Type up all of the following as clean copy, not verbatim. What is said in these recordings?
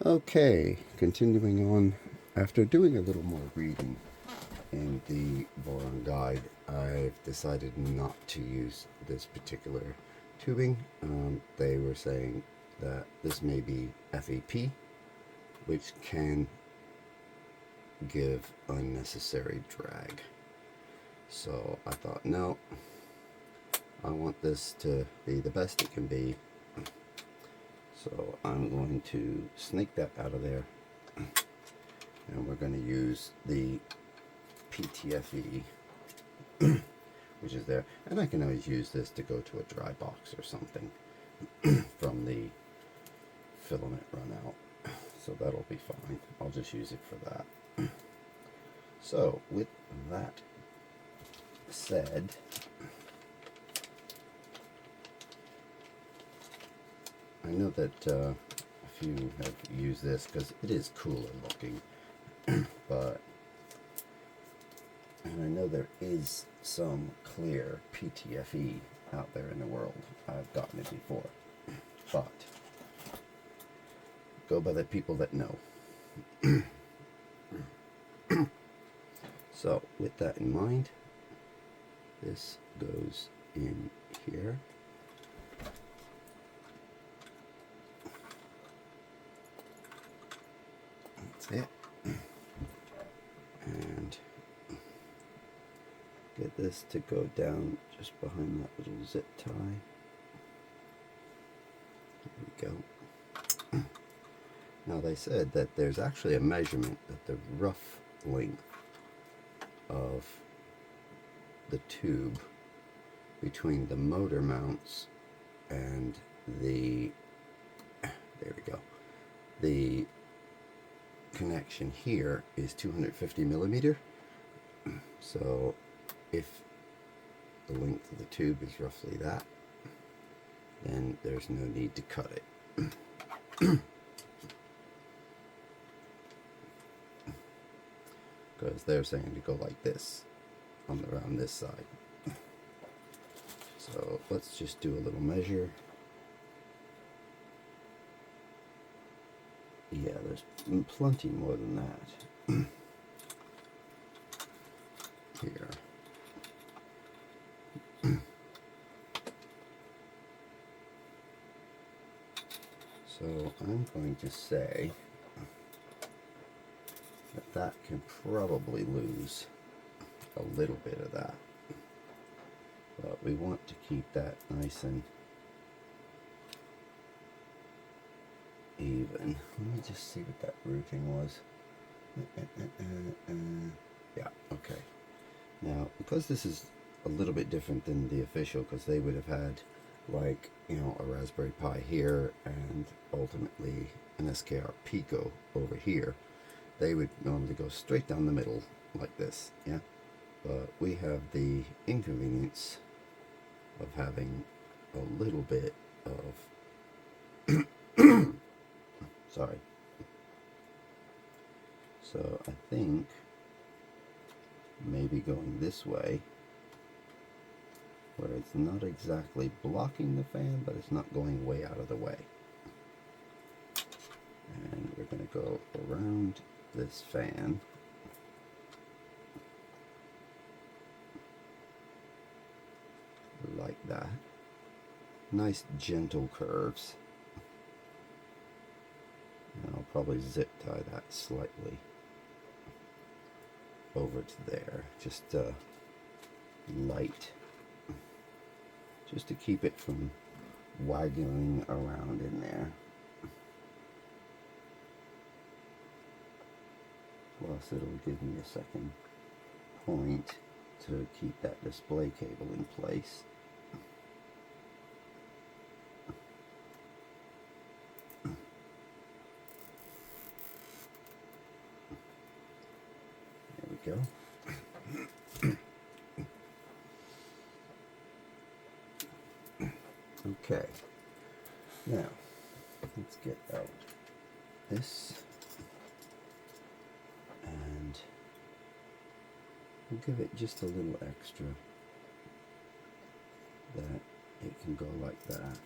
Okay, continuing on, after doing a little more reading in the Voron guide, I've decided not to use this particular tubing. They were saying that this may be FEP, which can give unnecessary drag. So I thought, no, I want this to be the best it can be. So I'm going to snake that out of there, and we're going to use the PTFE, which is there. And I can always use this to go to a dry box or something from the filament run out. So that'll be fine. I'll just use it for that. So with that said, I know that a few have used this because it is cooler looking, but, and I know there is some clear PTFE out there in the world. I've gotten it before, but go by the people that know. So with that in mind, this goes in here. It and get this to go down just behind that little zip tie. There we go. Now they said that there's actually a measurement that the rough length of the tube between the motor mounts and the, there we go, the connection here is 250 millimeter. So if the length of the tube is roughly that, then there's no need to cut it. Because they're saying to go like this around this side. So let's just do a little measure. Yeah, there's plenty more than that. Here. So I'm going to say that that can probably lose a little bit of that. But we want to keep that nice and even. Let me just see what that routing was. Yeah, okay. Now, because this is a little bit different than the official, because they would have had, like, you know, a Raspberry Pi here and ultimately an SKR Pico over here, they would normally go straight down the middle like this, yeah? But we have the inconvenience of having a little bit of sorry. So I think maybe going this way, where it's not exactly blocking the fan, but it's not going way out of the way. And we're going to go around this fan. Like that. Nice gentle curves. And I'll probably zip tie that slightly over to there. Just light. Just to keep it from waggling around in there. Plus it'll give me a second point to keep that display cable in place. There we go. Okay, now let's get out this and we'll give it just a little extra that it can go like that,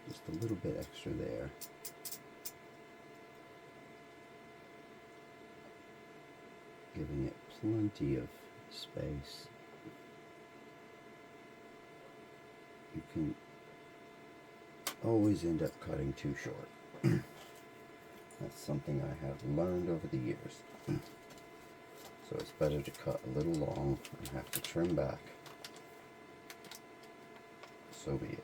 just a little bit extra there. giving it plenty of space. You can always end up cutting too short. That's something I have learned over the years. So it's better to cut a little long and have to trim back. So be it.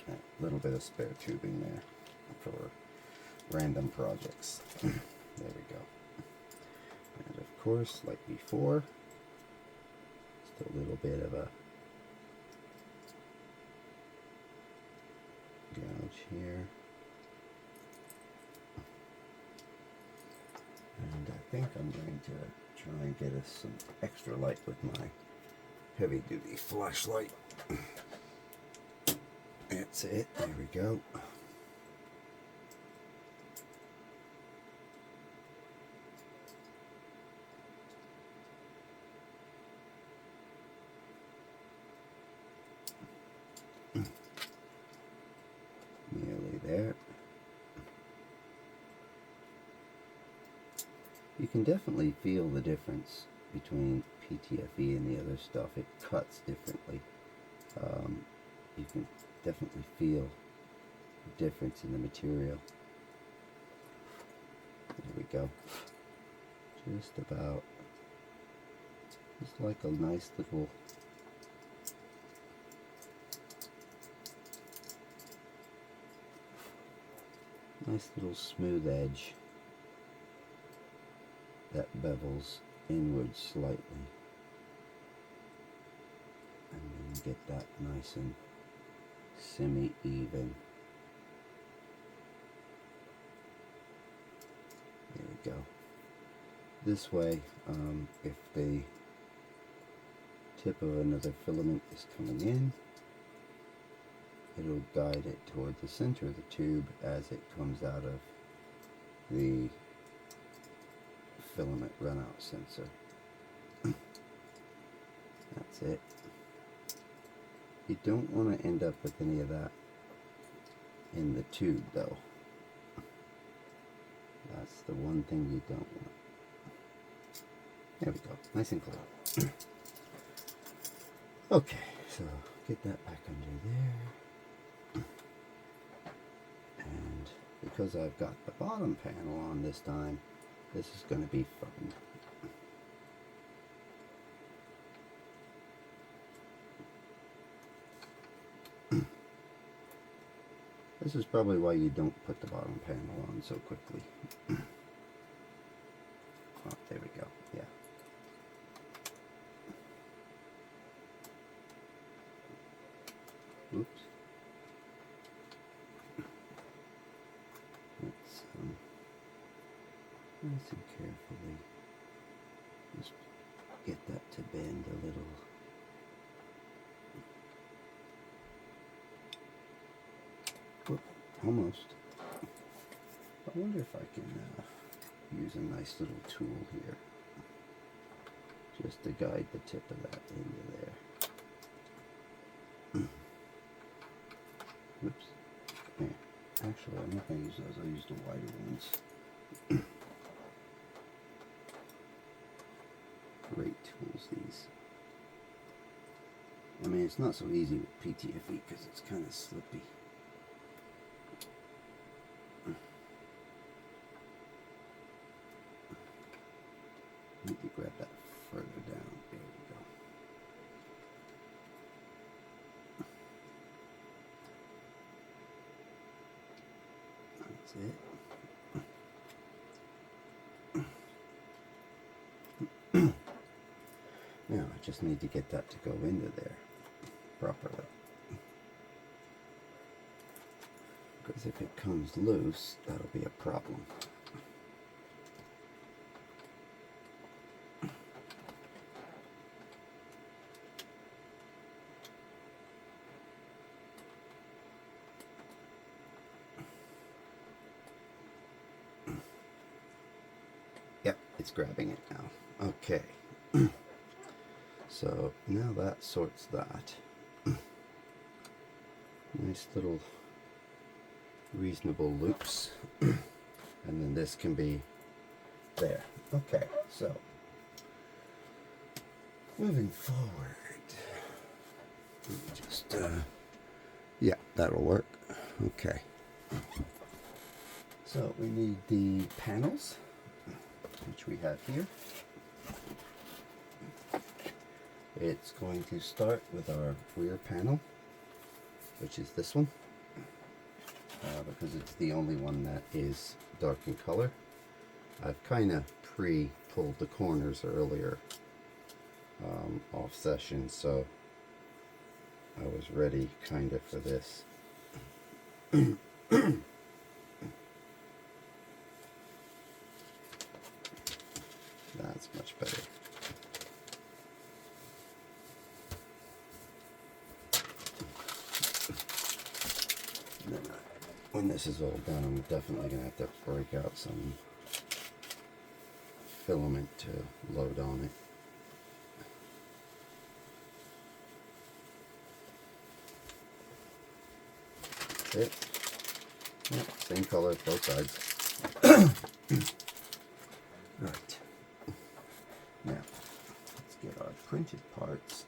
A little bit of spare tubing there for random projects. There we go. And of course, like before, just a little bit of a gouge here. And I think I'm going to try and get us some extra light with my heavy duty flashlight. That's it, there we go. Nearly there. You can definitely feel the difference between PTFE and the other stuff. It cuts differently. You can definitely feel the difference in the material. There we go. Just about, just like a nice little smooth edge that bevels inwards slightly, and then get that nice and semi-even. There we go. This way, if the tip of another filament is coming in, it'll guide it toward the center of the tube as it comes out of the filament runout sensor. That's it. You don't want to end up with any of that in the tube though. That's the one thing you don't want. There we go, nice and clear. Okay, so get that back under there. And because I've got the bottom panel on this time, this is going to be fun. This is probably why you don't put the bottom panel on so quickly. Oh, there we go, yeah. Oops. Let's nice and carefully just get that to bend a little. Whoop, almost. I wonder if I can use a nice little tool here just to guide the tip of that into there. Whoops. There. Actually, I'm not going to use those. I'll use the wider ones. Great tools, these. I mean, it's not so easy with PTFE because it's kind of slippy. I need to grab that further down. There we go. That's it. Now I just need to get that to go into there properly. Because if it comes loose, that'll be a problem. Yep, it's grabbing it now. Okay. So now that sorts that. Nice little reasonable loops. And then this can be there. Okay, so moving forward, just yeah, that'll work. Okay, so we need the panels, which we have here. It's going to start with our rear panel, which is this one, because it's the only one that is dark in color. I've kind of pre-pulled the corners earlier off session, so I was ready kind of for this. That's much better. Then when this is all done, I'm definitely going to have to break out some filament to load on it. It. Yeah, same color, both sides. Right. Now, let's get our printed parts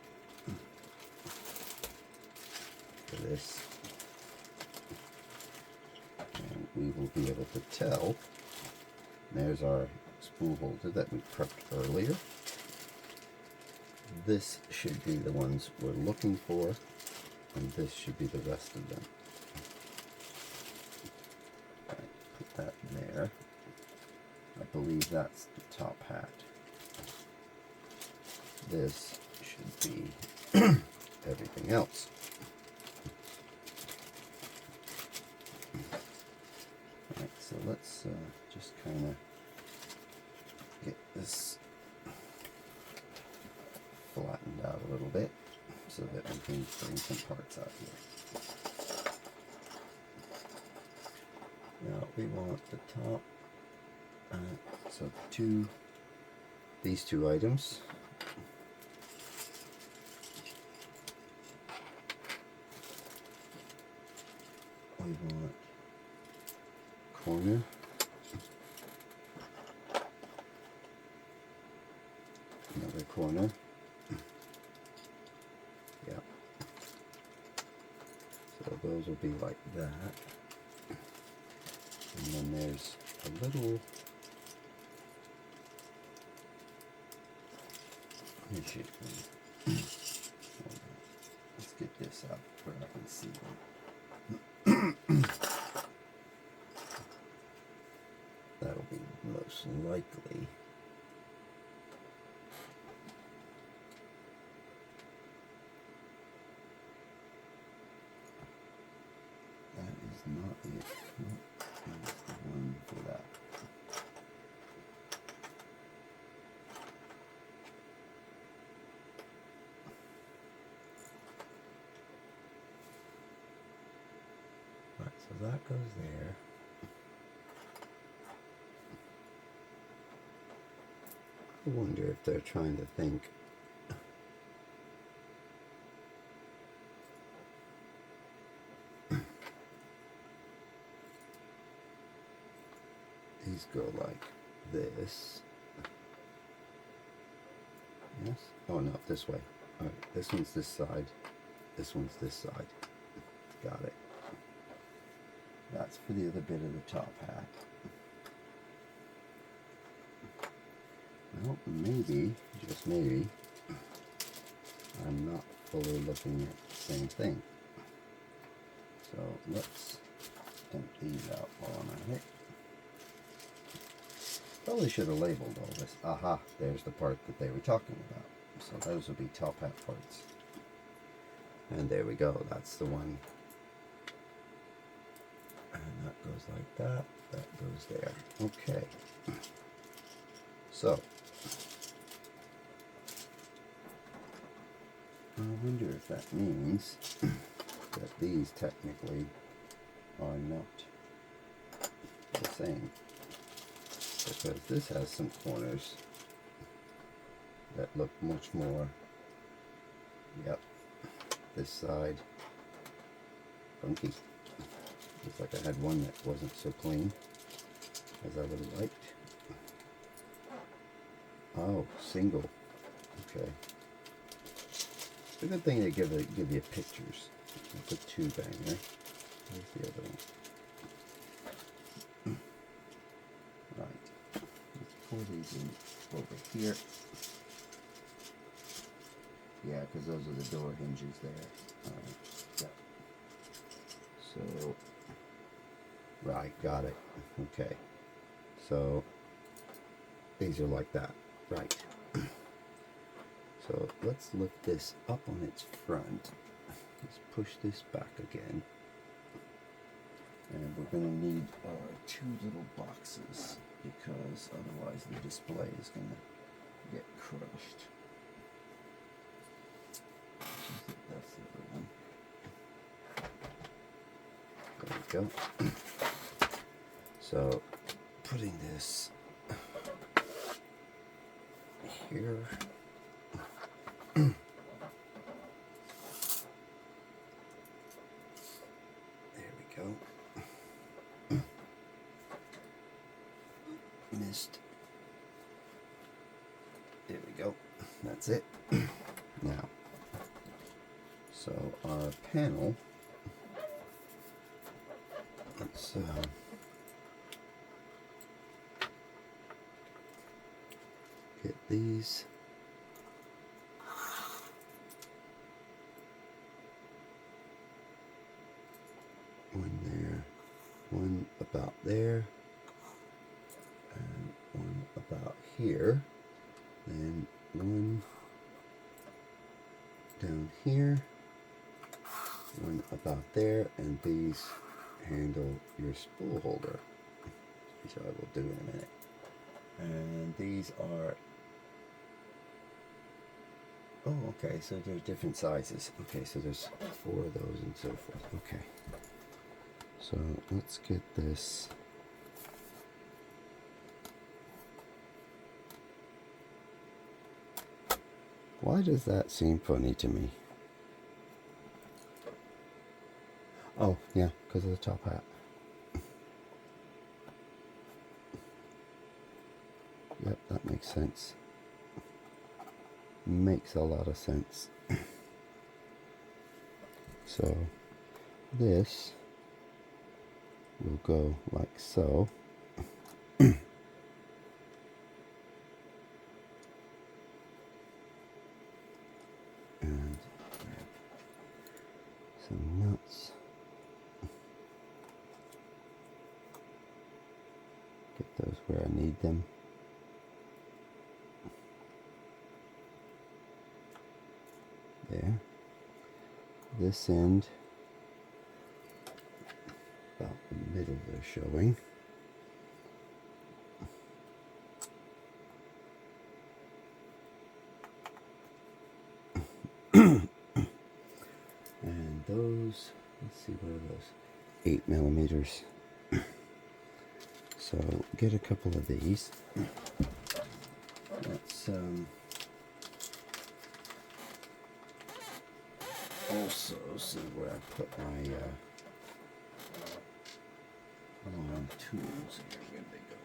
for this. And we will be able to tell. There's our spool holder that we prepped earlier. This should be the ones we're looking for, and this should be the rest of them. Put that there. I believe that's the top hat. This should be everything else. Alright, so let's just kind of get this flattened out a little bit so that we can bring some parts out here. Now we want the top, so these two items. We want corner, another corner. Yeah. So those will be like that. And then there's a little, let's get this out where I can see them. That'll be most likely that is not it. That's the one for that. Right, so that goes there. I wonder if they're trying to think these go like this. Yes? Oh no, this way. Alright, this one's this side. This one's this side. Got it. That's for the other bit of the top hat. Well, maybe, just maybe, I'm not fully looking at the same thing. So let's dump these out while I'm at it. Probably should have labeled all this. Aha, there's the part that they were talking about. So those would be top hat parts. And there we go, that's the one. And that goes like that, that goes there. Okay. So, I wonder if that means that these technically are not the same. Because this has some corners that look much more, yep, this side, funky. It's like I had one that wasn't so clean as I would have liked. Oh, single. Okay. It's a good thing they give you pictures. That's a two banger. Where's the other one? Right. Let's pull these in over here. Yeah, because those are the door hinges there. Yeah. So, right, got it. Okay. So, these are like that. Right. So, let's lift this up on its front. Let's push this back again. And we're going to need our two little boxes because otherwise the display is going to get crushed. That's the other one. There we go. So, putting this here. There we go. Missed. There we go. That's it. Now, so our panel, let's get these. One there, one about there, and one about here, then one down here, one about there, and these handle your spool holder, which I will do in a minute. And these are, oh, okay, so there's different sizes. Okay, so there's 4 of those and so forth. Okay. So let's get this Why does that seem funny to me? Oh, yeah, because of the top hat. Yep, that makes sense. Makes a lot of sense. So this will go like so. And grab some nuts. Get those where I need them. There. This end, about the middle they're showing. And those, let's see, what are those? 8 millimeters. So get a couple of these. Let's also see where I put my tools here. Where did they go?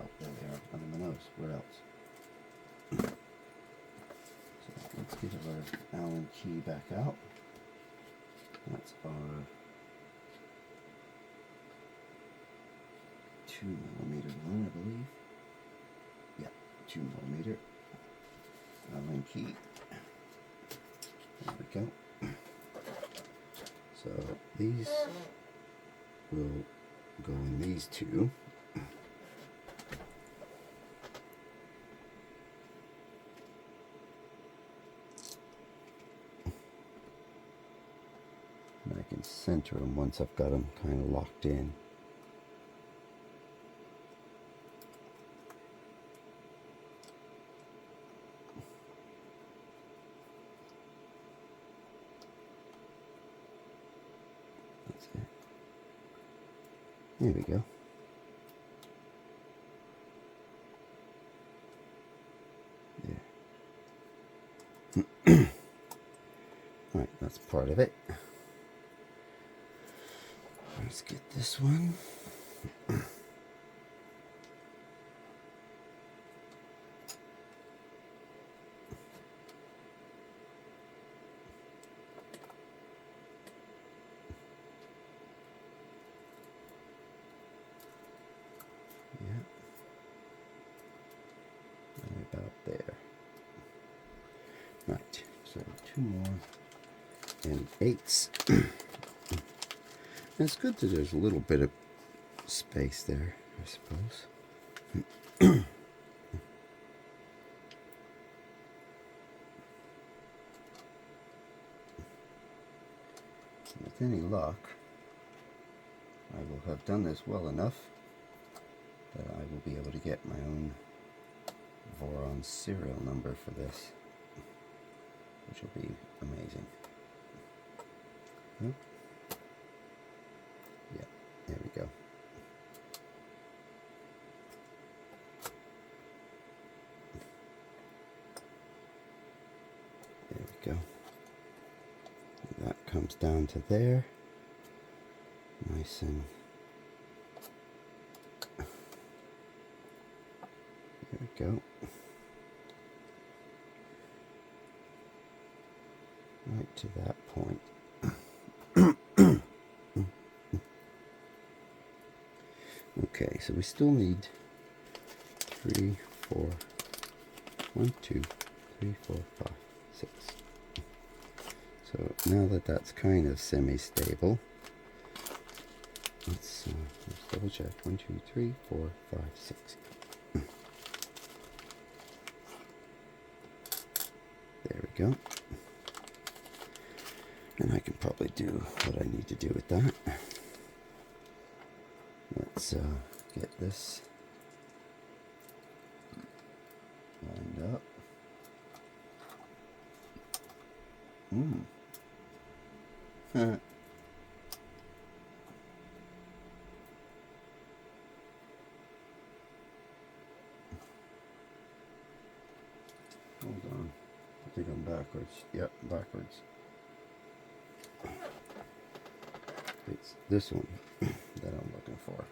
Oh, there they are, under my nose. Where else? So let's get our Allen key back out. That's our 2 millimeter one, I believe. Yeah, 2 millimeter Allen key. There we go. So these will go in these two. And I can center them once I've got them kind of locked in. There we go. There. Right, that's part of it. Let's get this one. About there. Right, so 2 more and 8s. It's good that there's a little bit of space there, I suppose. With any luck, I will have done this well enough that I will be able to get my own Voron serial number for this, which will be amazing. Oh. Yeah, there we go. There we go. And that comes down to there. Nice and there we go. Right to that point. Okay, so we still need 3, 4, 1, 2, 3, 4, 5, 6. So now that that's kind of semi-stable, let's double check. 1, 2, 3, 4, 5, 6. There we go. And I can probably do what I need to do with that. Let's get this lined up. Hold on. I think I'm backwards. Yep, backwards. It's this one that I'm looking for.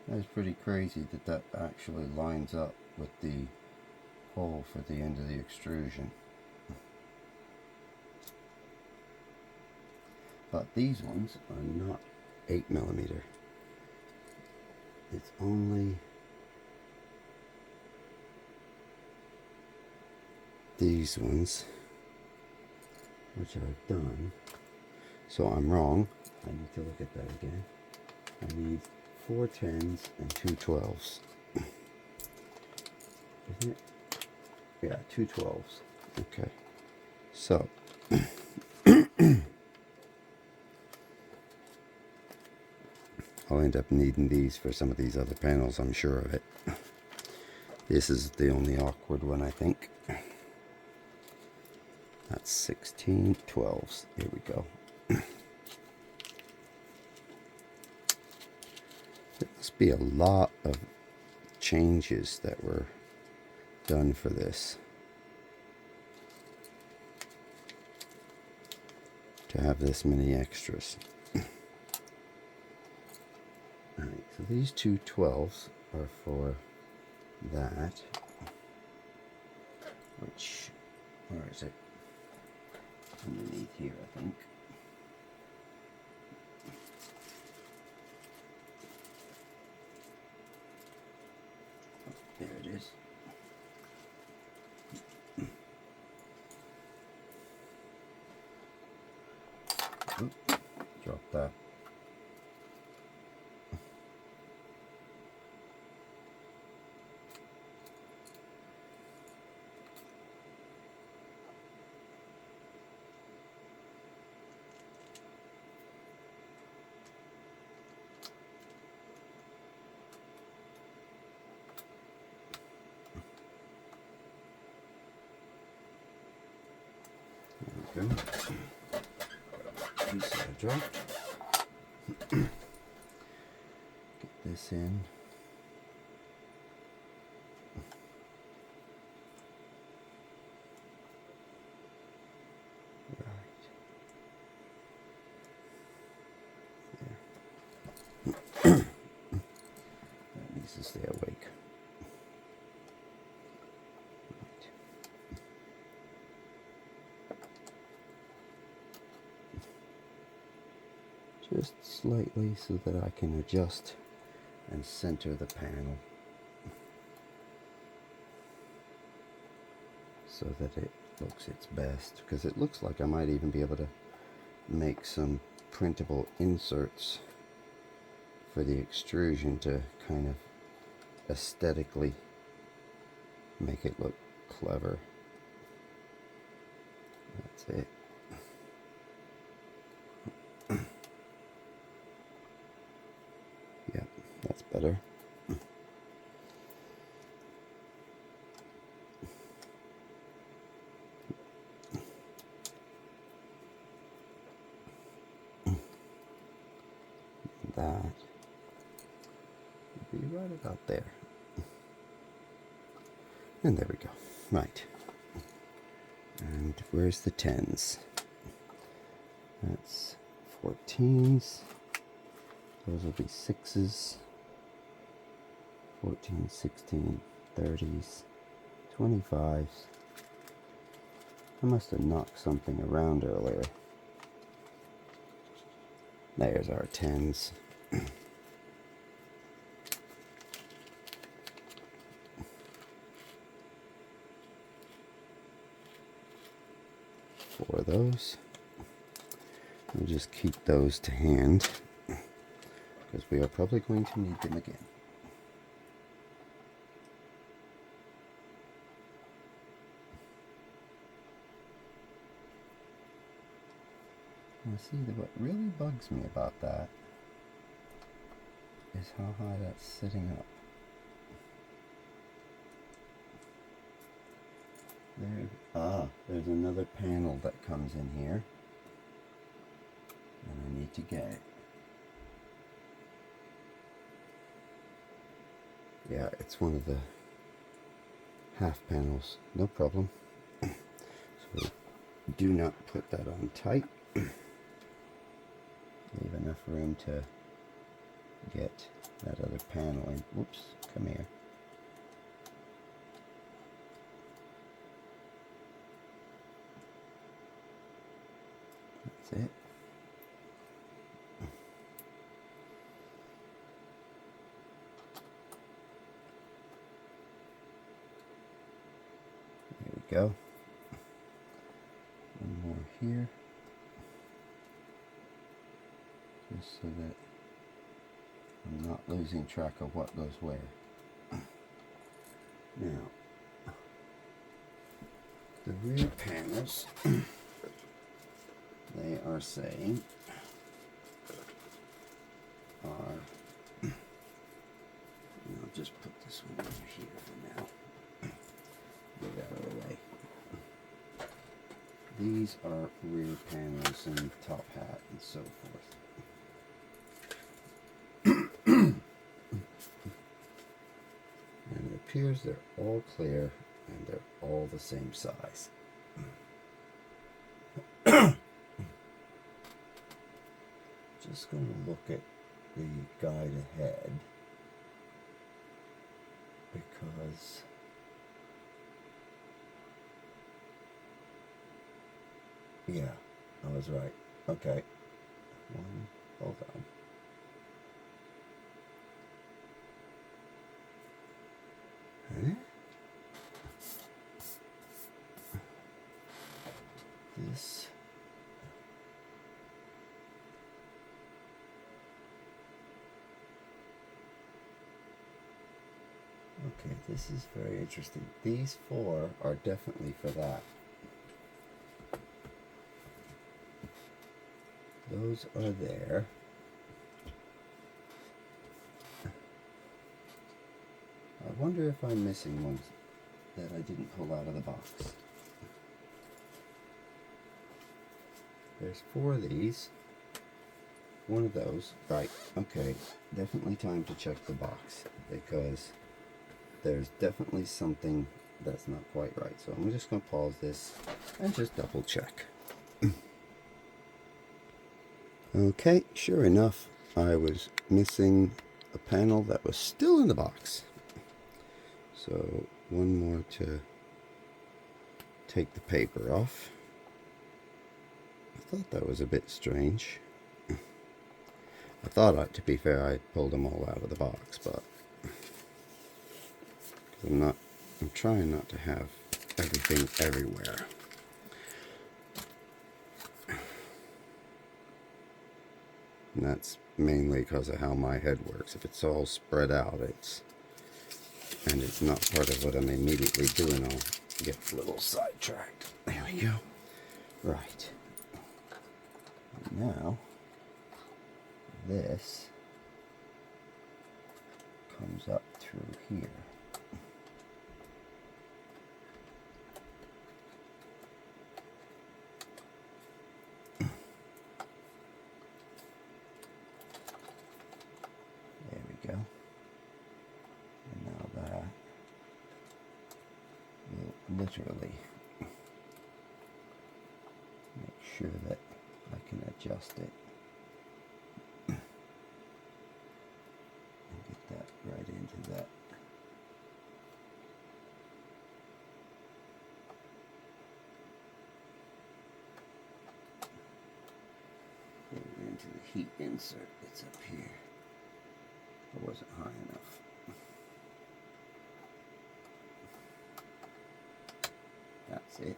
That's pretty crazy that that actually lines up with the hole for the end of the extrusion. But these ones are not 8mm. It's only these ones, which I've done. So I'm wrong. I need to look at that again. I need 4 10s and 2 12s. Isn't it? Yeah, 2 12s. Okay. So I'll end up needing these for some of these other panels, I'm sure of it. This is the only awkward one, I think. That's 16 12s. Here we go. There must be a lot of changes that were done for this to have this many extras. Alright, so these 2 12s are for that, which, where is it? Underneath here, I think. Oh, there it is. Oop, drop that. There we go. Piece that I dropped. Get this in. just slightly so that I can adjust and center the panel so that it looks its best, because it looks like I might even be able to make some printable inserts for the extrusion to kind of aesthetically make it look clever. That's it. Yeah, that's better. That would be right about there. And there we go. Right. And where's the 10s? That's 14s. Those will be 6s. 14, 16, 30s, 25s. I must have knocked something around earlier. There's our 10s. For those. We'll just keep those to hand, because we are probably going to need them again. Now see, what really bugs me about that is how high that's sitting up. There's another panel that comes in here, and I need to get it. Yeah, it's one of the half panels, no problem. So do not put that on tight. Leave enough room to get that other panel in. Whoops, come here. That's it. There we go. One more here. Just so that I'm not losing track of what goes where. Now, the rear panels, they are saying I'll just put this one over here for now. Get it out of the way. These are rear panels and top hat and so forth. And it appears they're all clear and they're all the same size. Just going to look at the guide ahead, because yeah, I was right. Okay. Hold on. Huh? This. Okay, this is very interesting. These four are definitely for that. Those are there. I wonder if I'm missing ones that I didn't pull out of the box. There's 4 of these. One of those. Right, okay. Definitely time to check the box, because there's definitely something that's not quite right. So I'm just going to pause this and just double check. Okay, sure enough, I was missing a panel that was still in the box. So one more to take the paper off. I thought that was a bit strange. I thought, to be fair, I pulled them all out of the box, but I'm trying not to have everything everywhere. And that's mainly because of how my head works. If it's all spread out, and it's not part of what I'm immediately doing, I'll get a little sidetracked. There we go. Right. Now, this comes up through here. There we go. And now that will literally make sure that I can adjust it and get that right into that. Get it into the heat insert that's up here. It wasn't high enough. That's it.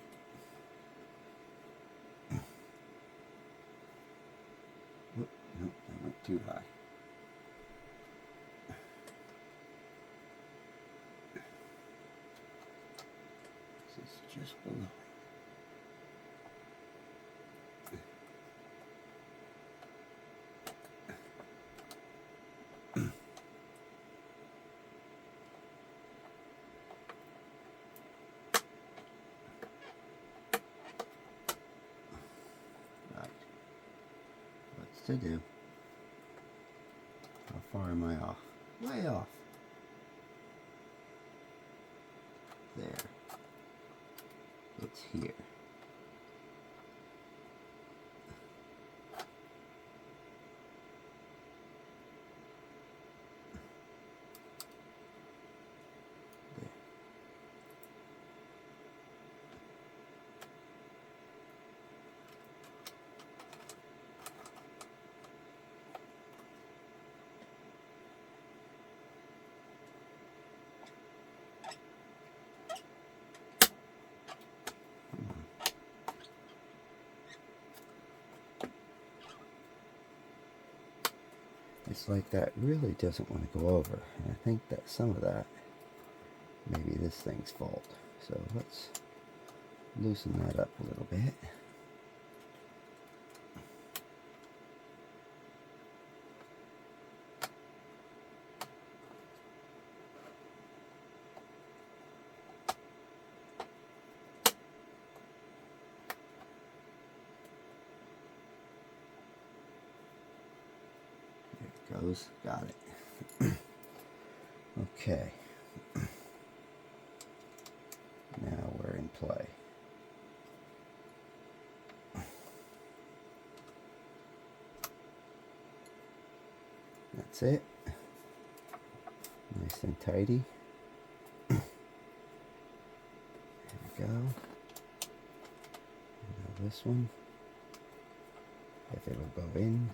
Whoop, nope, that went too high. This is just below. To do. How far am I off? Way off. There. It's here. It's like that really doesn't want to go over. And I think that some of that may be this thing's fault. So let's loosen that up a little bit. Goes. Got it. Okay. Now we're in play. That's it. Nice and tidy. There we go. Now this one, if it'll go in.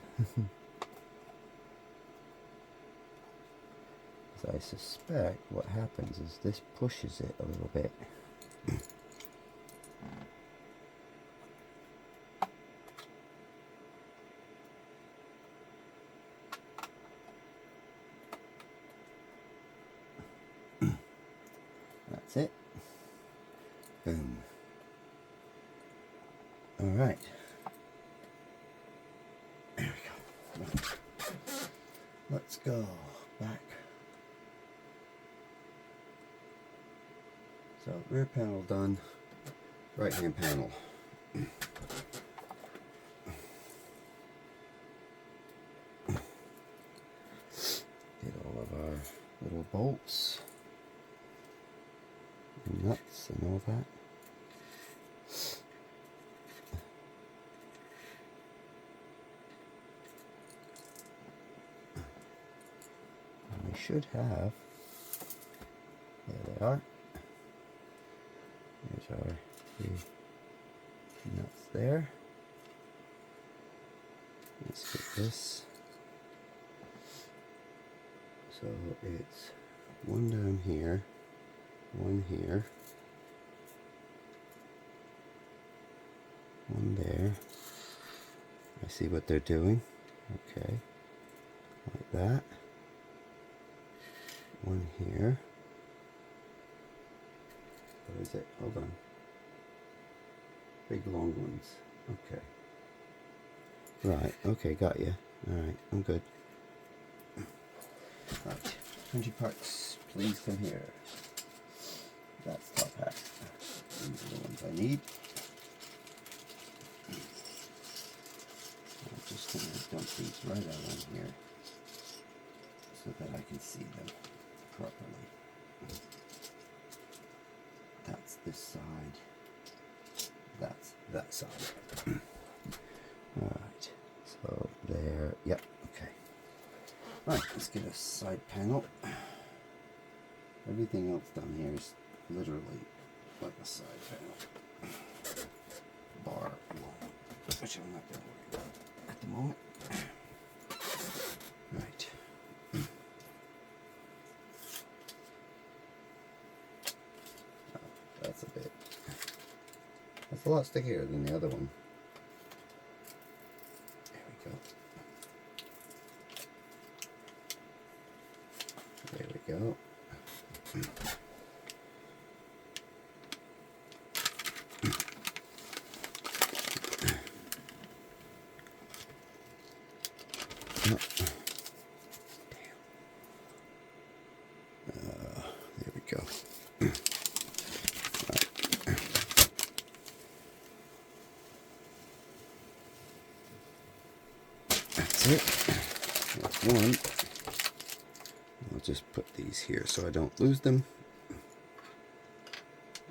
I suspect what happens is this pushes it a little bit. That's it. Boom. All right. There we go. Let's go back. So rear panel done, right hand panel. Get all of our little bolts and nuts and all that. And we should have, there they are. There's our 3 nuts there. Let's get this So it's one down here, one here, one there. I see what they're doing. Okay, like that. One here. What is it? Hold on. Big long ones. Okay. Right, okay, got you. Alright, I'm good. Right, 20 parts, please come here. That's top hat. These are the ones I need. I'm just going to dump these right out on here so that I can see them properly. That's this side. That's that side. Alright, so there, yep, okay. Right, let's get a side panel. Everything else down here is literally like a side panel. Bar one, which I'm not going to worry about at the moment. Right. Oh, that's a lot stickier than the other one. There we go. There we go. That's it. That's one. I'll just put these here so I don't lose them.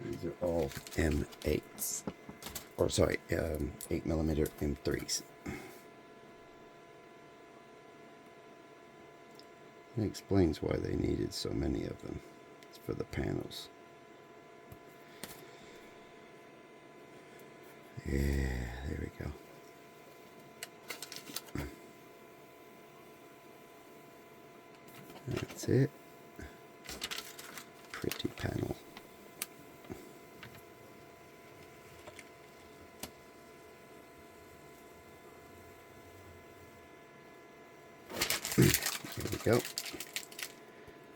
These are all M8s. Or sorry, 8mm M3s. It explains why they needed so many of them. It's for the panels. Yeah, there we go. That's it. Pretty panel. There we go.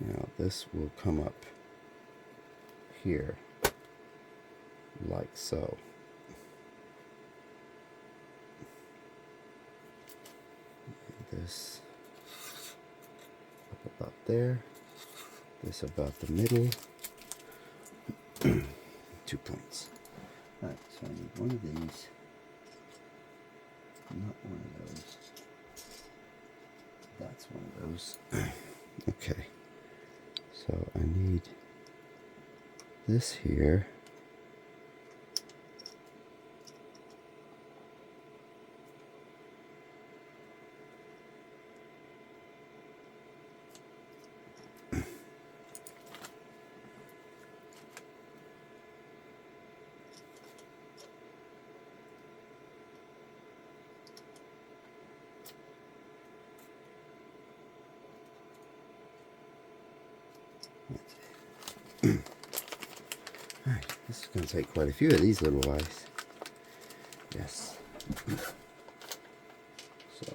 Now this will come up here like so. And this up about there. This about the middle. 2 points. Alright, so I need one of these. Not one of those. That's one of those. Okay. So I need this here. Alright, this is going to take quite a few of these little guys. Yes. So,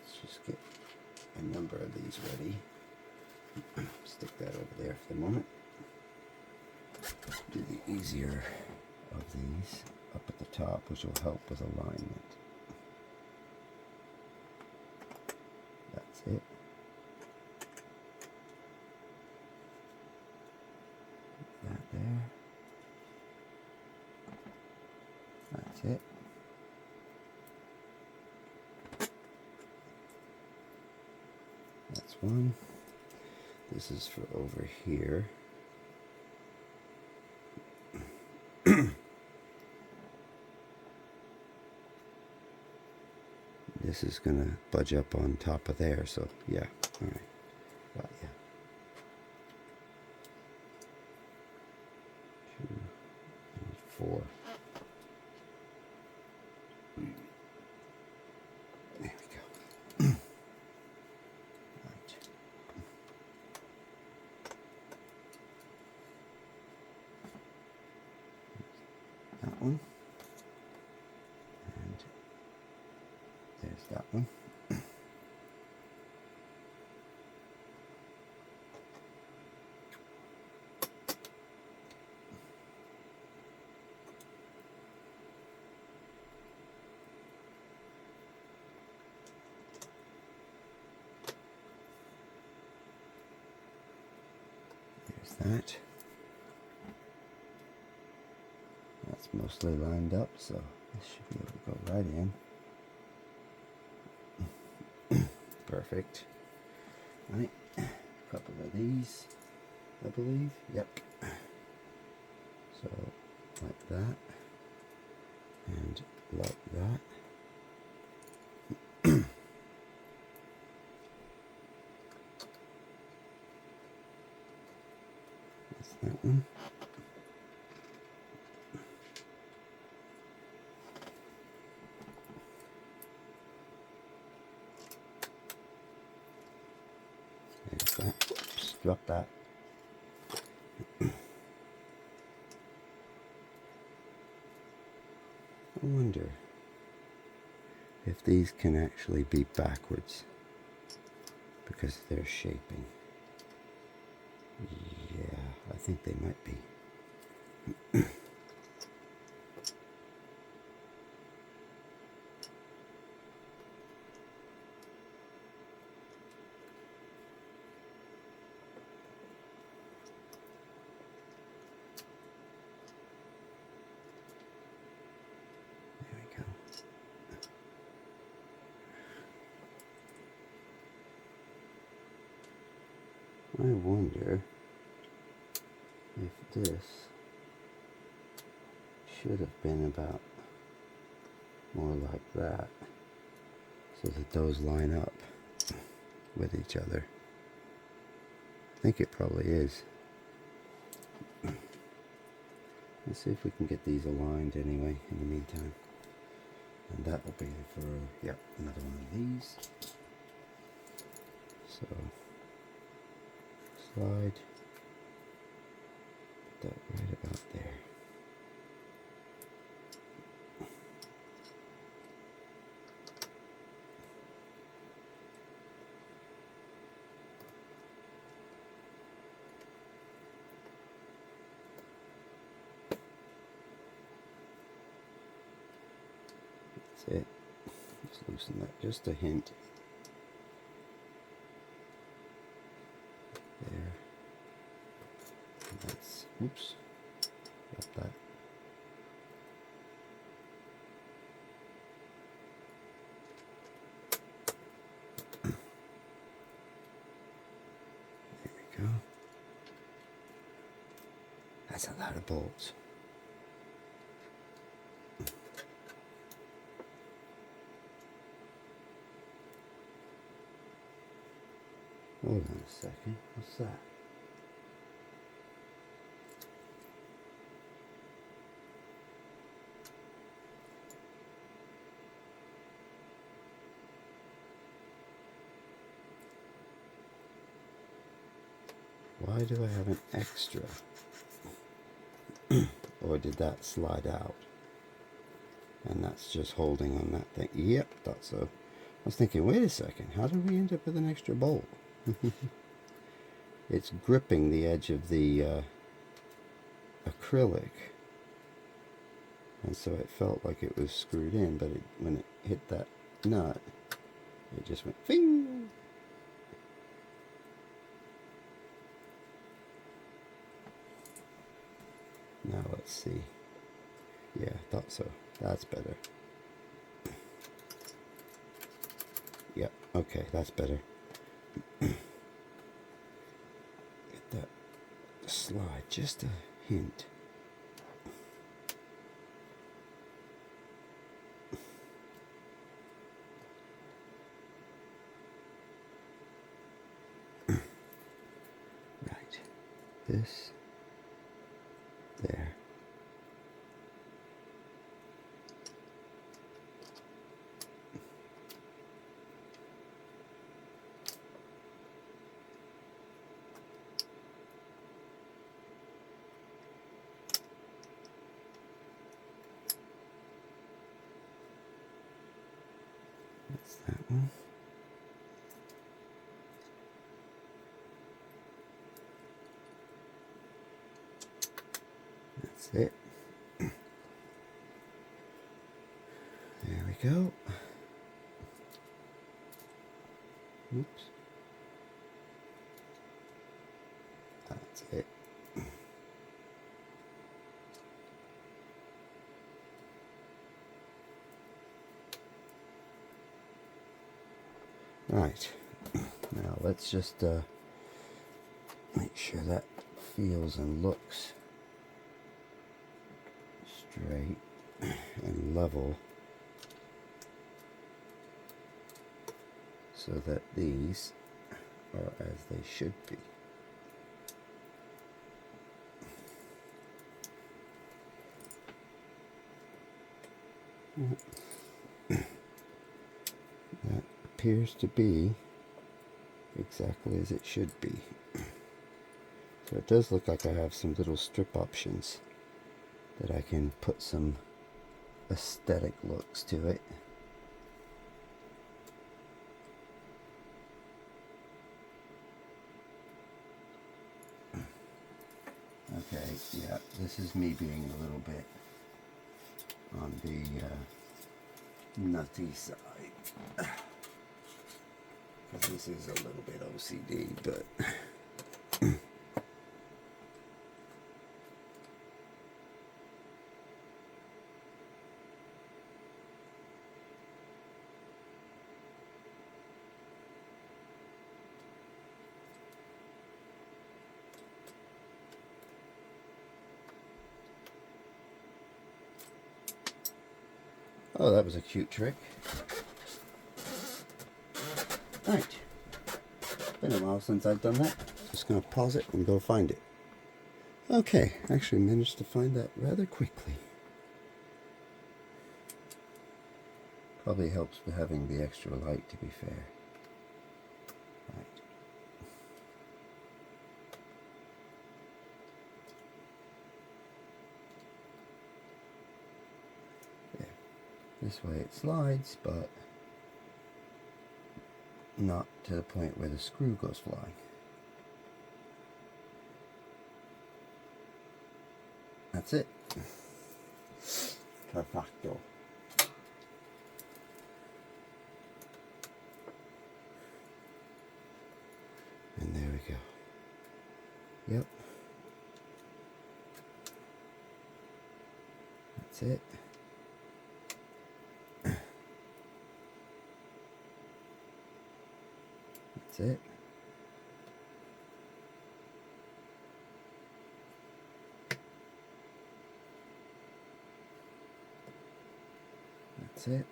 let's just get a number of these ready. Stick that over there for the moment. Do the easier of these up at the top, which will help with alignment. That's it. That there. That's it. That's one. This is for over here. This is going to budge up on top of there, so yeah. All right. Got ya. 2 and 4. There we go. one. And there's that one. There's that. That's mostly lined up, so this should be able to go right in. Perfect. Right, a couple of these, I believe. Yep. So, like that, and like that. That's that one. There's that. Oops, drop that. I wonder if these can actually be backwards because they're shaping. Yeah, I think they might be. I wonder if this should have been about more like that, so that those line up with each other. I think it probably is. Let's see if we can get these aligned anyway in the meantime. And that will be for, yep, another one of these. So, slide, put that right about there. That's it. Just loosen that just a hint. There. And that's, oops, drop that. There we go. That's a lot of bolts. Hold on a second. What's that? Why do I have an extra? Or did that slide out? And that's just holding on that thing. Yep, thought so. I was thinking, wait a second, how did we end up with an extra bolt? It's gripping the edge of the acrylic. And so it felt like it was screwed in, but when it hit that nut, it just went fing! Now let's see. Yeah, I thought so. That's better. Yep, okay, that's better. Get that slide just a hint. Right. This. There. That's it. There we go. Oops. That's it. Right. Now let's just make sure that feels and looks straight and level, so that these are as they should be. That appears to be exactly as it should be. So it does look like I have some little strip options that I can put some aesthetic looks to it. Okay, yeah, this is me being a little bit on the nutty side. Because this is a little bit OCD, but oh, that was a cute trick. Right. Been a while since I've done that. Just going to pause it and go find it. Okay, actually managed to find that rather quickly. Probably helps with having the extra light, to be fair. Right. There. This way it slides, but not to the point where the screw goes flying. That's it. Perfecto. And there we go. Yep. That's it. That's it. That's it.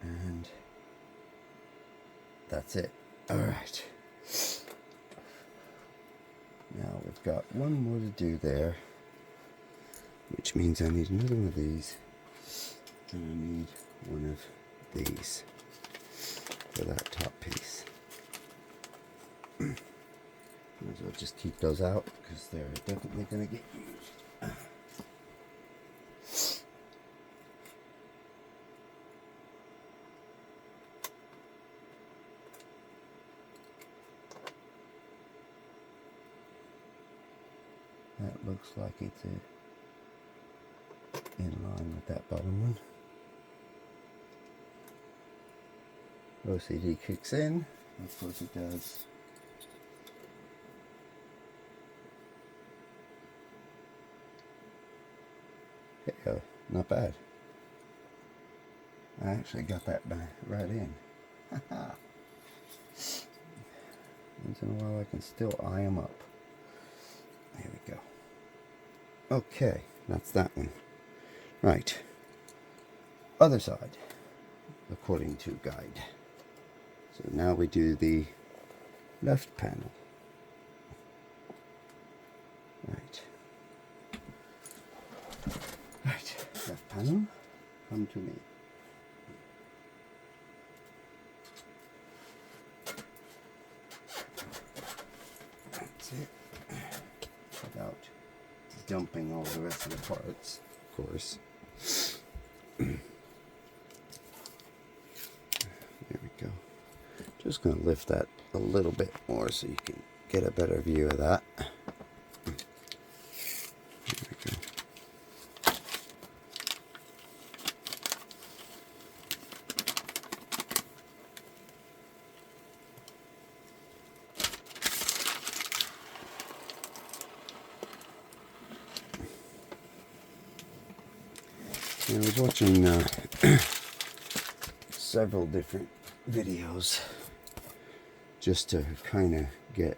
And that's it. All right. Now we've got one more to do there, which means I need another one of these, and I need one of these for that top piece. Might as well just keep those out because they're definitely going to get used. That looks like it's in line with that bottom one. OCD kicks in, of course it does. Yeah, not bad. I actually got that right in. Once in a while I can still eye them up. There we go. Okay, that's that one. Right. Other side, according to guide. So now we do the left panel. Right. Right, left panel, come to me. That's it. Without dumping all the rest of the parts, of course. There we go. Just going to lift that a little bit more so you can get a better view of that. I was watching several different videos just to kind of get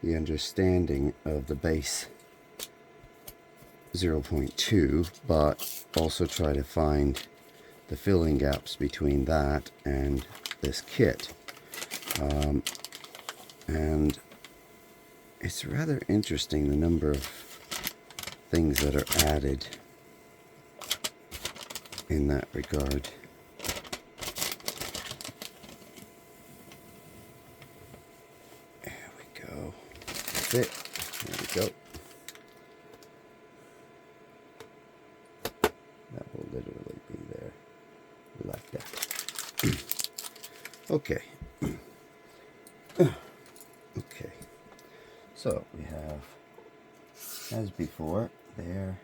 the understanding of the base 0.2, but also try to find the filling gaps between that and this kit. And it's rather interesting the number of things that are added in that regard. There we go. That's it. There we go. That will literally be there like that. Okay. Okay. So we have, as before, there,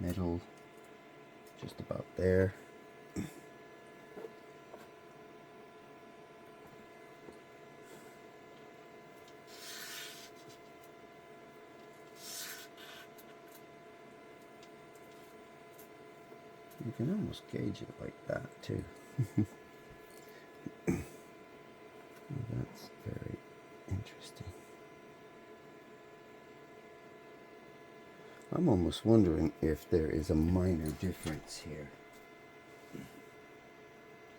middle, just about there. You can almost gauge it like that too. That's very interesting. I'm almost wondering if there is a minor difference here.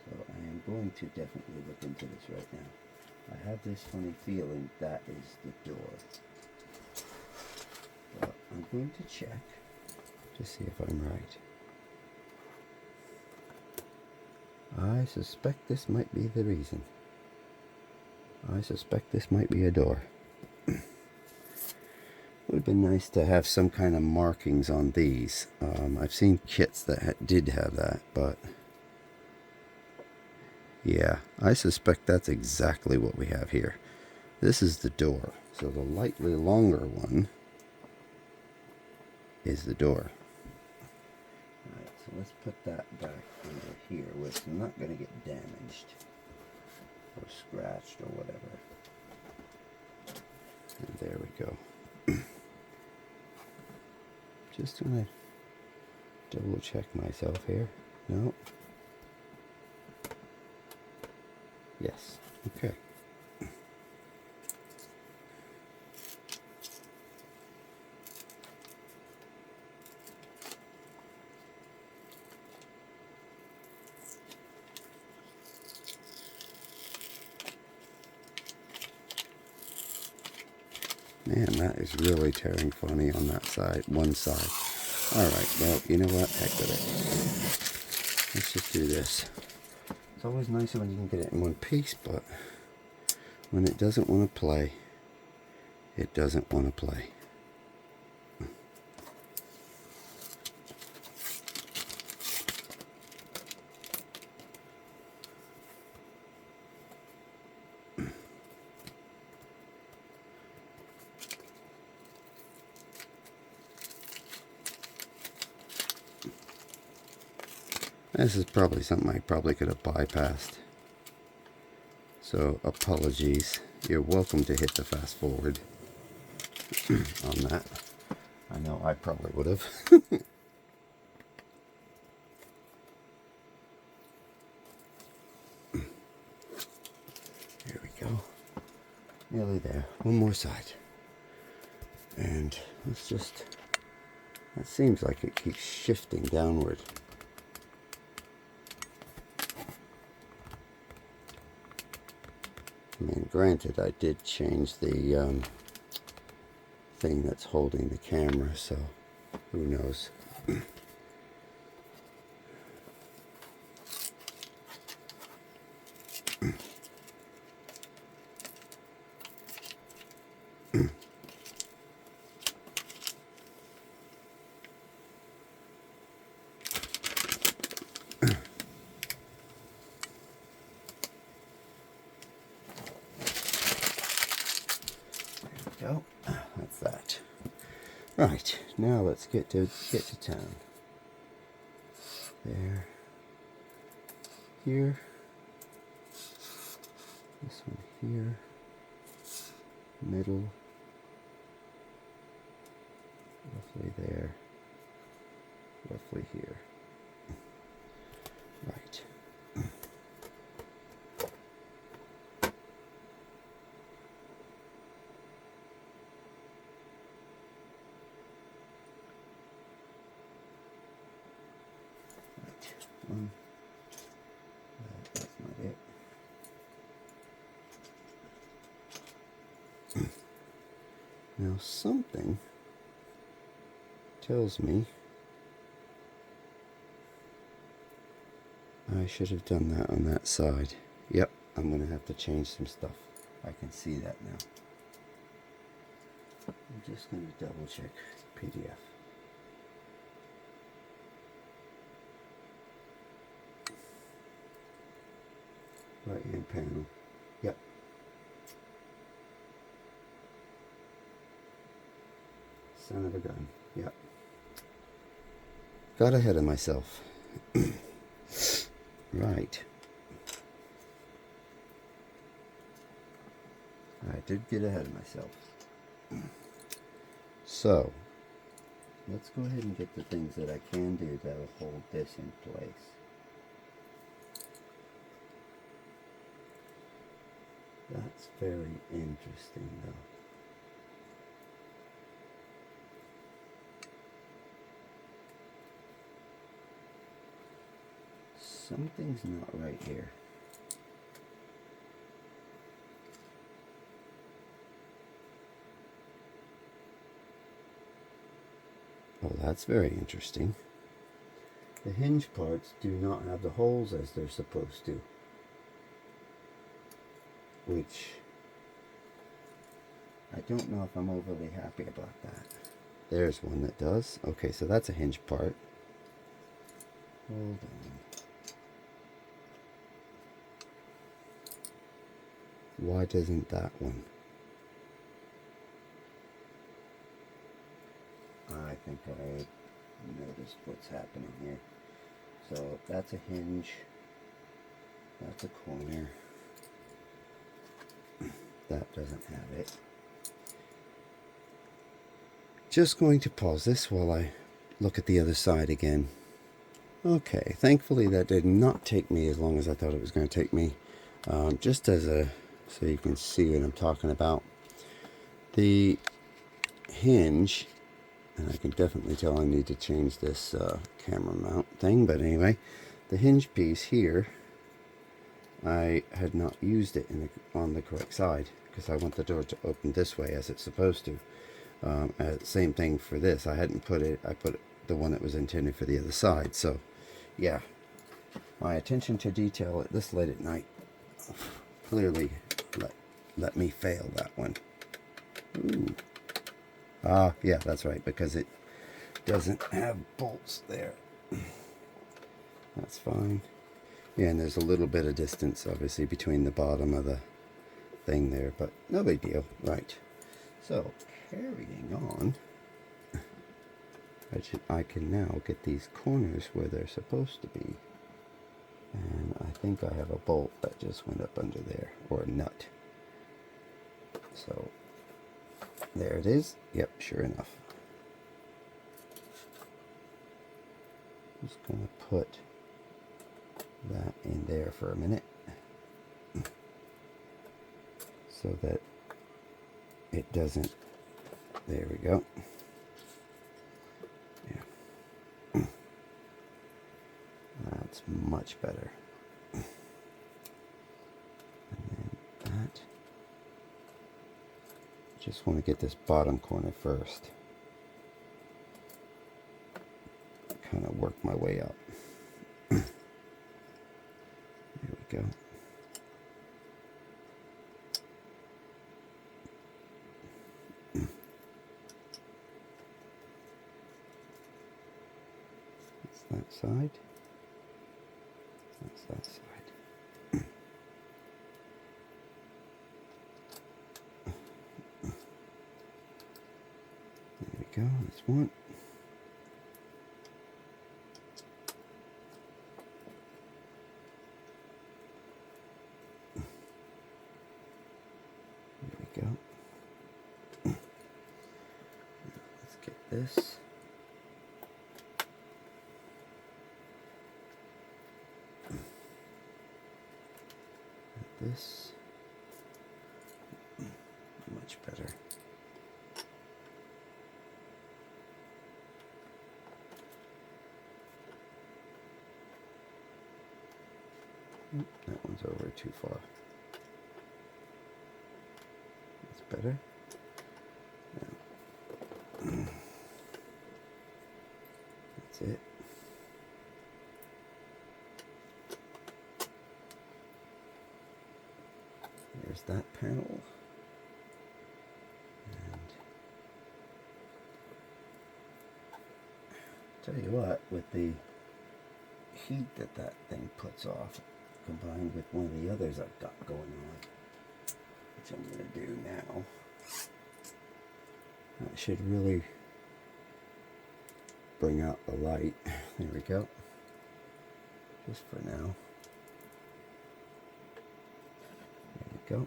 So I am going to definitely look into this right now. I have this funny feeling that is the door. But I'm going to check to see if I'm right. I suspect this might be the reason. I suspect this might be a door. Would have been nice to have some kind of markings on these. I've seen kits that did have that, but yeah, I suspect that's exactly what we have here. This is the door, so the lightly longer one is the door. Alright, so let's put that back under here where it's not going to get damaged or scratched or whatever. And there we go. Just want to double check myself here. No. Yes. Okay. Man, that is really tearing funny on that side, one side. Alright, well, you know what? Heck with it. Let's just do this. It's always nicer when you can get it in one piece, but when it doesn't want to play, it doesn't want to play. This is probably something I probably could have bypassed. So apologies. You're welcome to hit the fast forward on that. I know I probably would have. Here we go. Nearly there. One more side. And let's just... That seems like it keeps shifting downward. I mean, granted, I did change the thing that's holding the camera, so who knows. Go. That's that. Right, now let's get to town. There. Here. This one here. Middle. Roughly there. roughly here. Right. That's not it. Now something tells me I should have done that on that side. Yep, I'm going to have to change some stuff. I can see that now. I'm just going to double check PDF. Right hand panel. Yep. Son of a gun. Yep. Got ahead of myself. Right. I did get ahead of myself. So, let's go ahead and get the things that I can do that will hold this in place. That's very interesting though. Something's not right here. Oh, that's very interesting. The hinge parts do not have the holes as they're supposed to. Which, I don't know if I'm overly happy about that. There's one that does. Okay, so that's a hinge part. Hold on. Why doesn't that one? I think I noticed what's happening here. So that's a hinge. That's a corner. That doesn't have it. Just going to pause this while I look at the other side again. Okay, thankfully that did not take me as long as I thought it was going to take me. Just as a, so you can see what I'm talking about. The hinge, and I can definitely tell I need to change this camera mount thing, but anyway, the hinge piece here, I had not used it on the correct side because I want the door to open this way as it's supposed to. Same thing for this. I hadn't put it, I put the one that was intended for the other side. So yeah, my attention to detail at this late at night clearly let me fail that one. Ooh. Ah, yeah, that's right, because it doesn't have bolts there. That's fine. Yeah, and there's a little bit of distance, obviously, between the bottom of the thing there, but no big deal. Right. So, carrying on, I can now get these corners where they're supposed to be. And I think I have a bolt that just went up under there, or a nut. So, there it is. Yep, sure enough. Just going to put that in there for a minute so that it doesn't, there we go. Yeah. That's much better. And then that. Just want to get this bottom corner first. Kind of work my way up. There we go. That's that side. That's that side. There we go. That's one. Go. Let's get this. this. Much better. That one's over too far. That's better. Now, that's it. There's that panel. And tell you what, with the heat that thing puts off, combined with one of the others I've got going on, which I'm going to do now, that should really bring out the light. There we go. Just for now. There we go.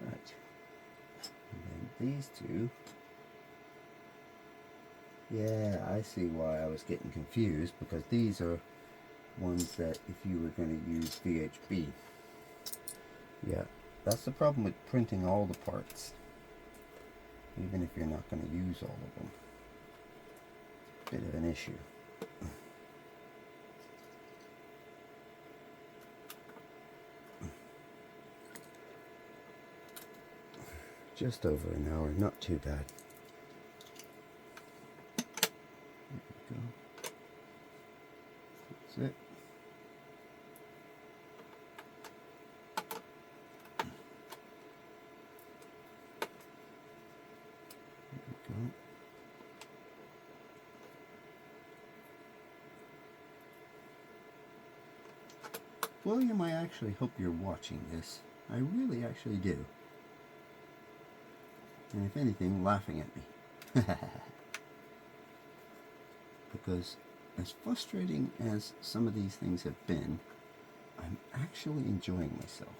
Right. And then these two. Yeah, I see why I was getting confused, because these are ones that if you were going to use VHB. Yeah, that's the problem with printing all the parts, even if you're not going to use all of them. Bit of an issue. Just over an hour, not too bad. There we go. That's it. There we go. William, I actually hope you're watching this. I really actually do. And if anything, laughing at me. Because as frustrating as some of these things have been, I'm actually enjoying myself.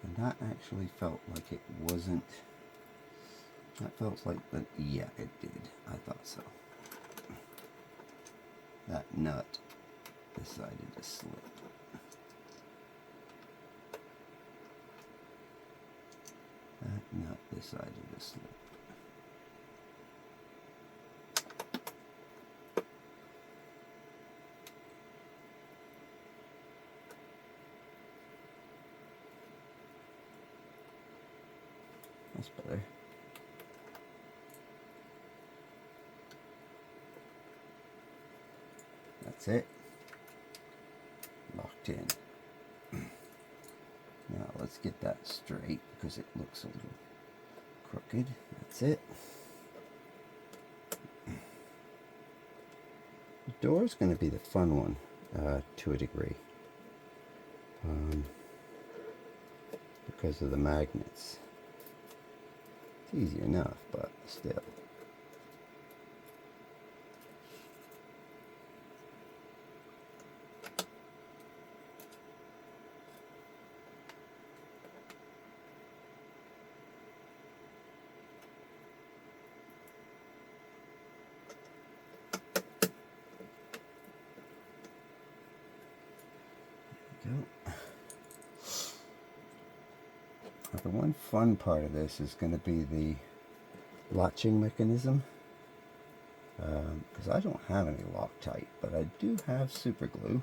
And that actually felt like it wasn't... That felt like... yeah, it did. I thought so. That nut decided to slip. That nut decided to slip. That's better. That's it. Locked in. Now let's get that straight because it looks a little crooked. That's it. The door is going to be the fun one to a degree because of the magnets. It's easy enough, but still. The one fun part of this is going to be the latching mechanism, because I don't have any Loctite, but I do have super glue.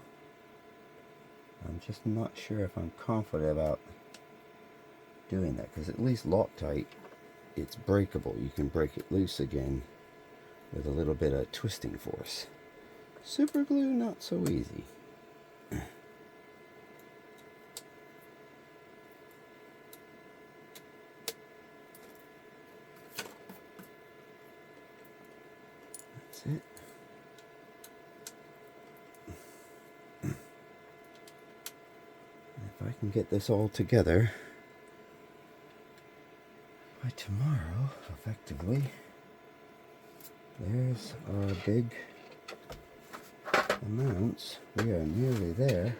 I'm just not sure if I'm confident about doing that, because at least Loctite, it's breakable. You can break it loose again with a little bit of twisting force. Super glue, not so easy. It. If I can get this all together by tomorrow, effectively, there's our big amounts. We are nearly there.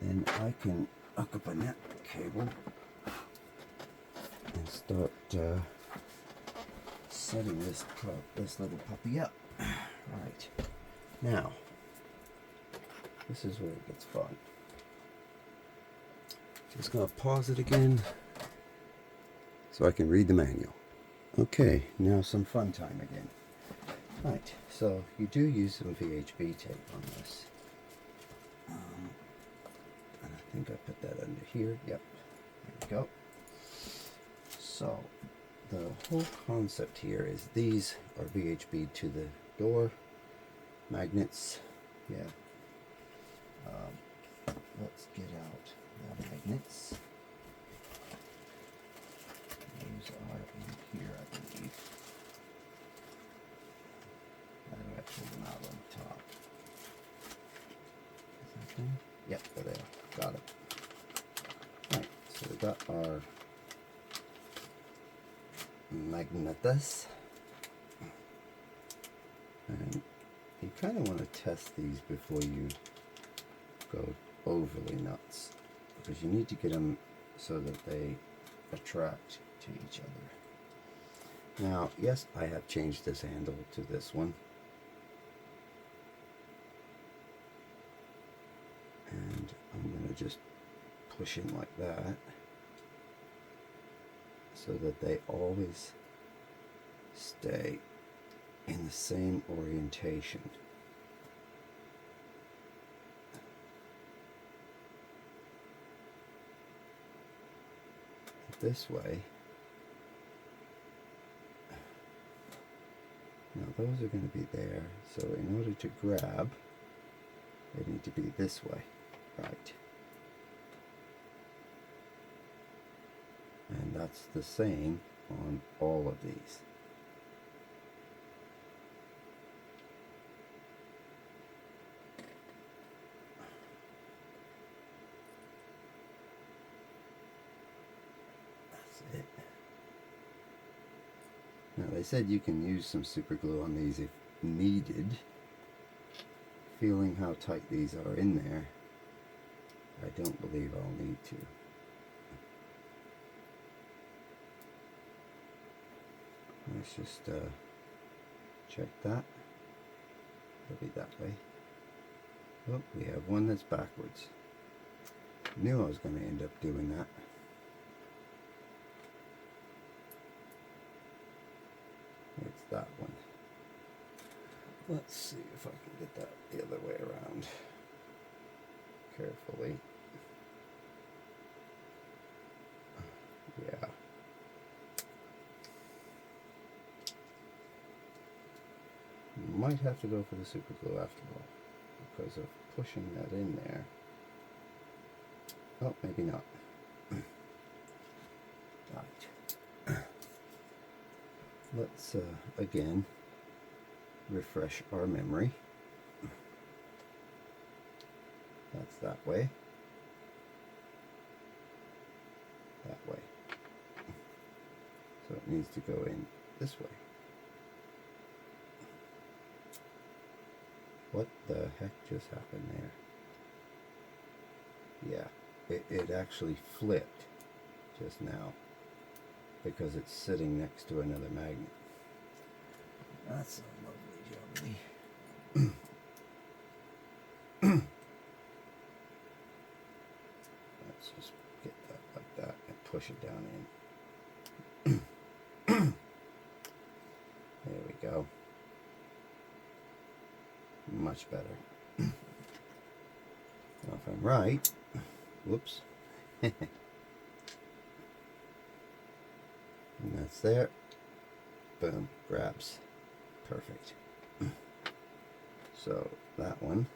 Then I can hook up a net cable and start setting this little puppy up. Right. Now, this is where it gets fun. Just gonna pause it again so I can read the manual. Okay, now some fun time again. Right, so you do use some VHB tape on this. And I think I put that under here. Yep, there we go. So the whole concept here is these are VHB to the door magnets. Yeah. Let's get out the magnets. These are in here, I believe. I've actually them out on top. Is that them? Yep, there they are. Got it. Right, so we got our magnetas. And you kind of want to test these before you go overly nuts, because you need to get them so that they attract to each other. Now, yes, I have changed this handle to this one. And I'm going to just push in like that so that they always stay in the same orientation. This way. Now those are going to be there, so in order to grab, they need to be this way, right? And that's the same on all of these. It. Now they said you can use some super glue on these if needed. Feeling how tight these are in there, I don't believe I'll need to. Let's just check that. It'll be that way. Oh, we have one that's backwards. Knew I was going to end up doing that. It's that one. Let's see if I can get that the other way around carefully. Yeah. Might have to go for the super glue after all, because of pushing that in there. Oh, maybe not. Right. Let's again refresh our memory. That's that way. That way. So it needs to go in this way. What the heck just happened there? Yeah, it actually flipped just now because it's sitting next to another magnet. That's a lovely jubbly. Let's just get that like that and push it down in. There we go. Much better. Now if I'm right, whoops. And that's there. Boom, grabs. Perfect. So that one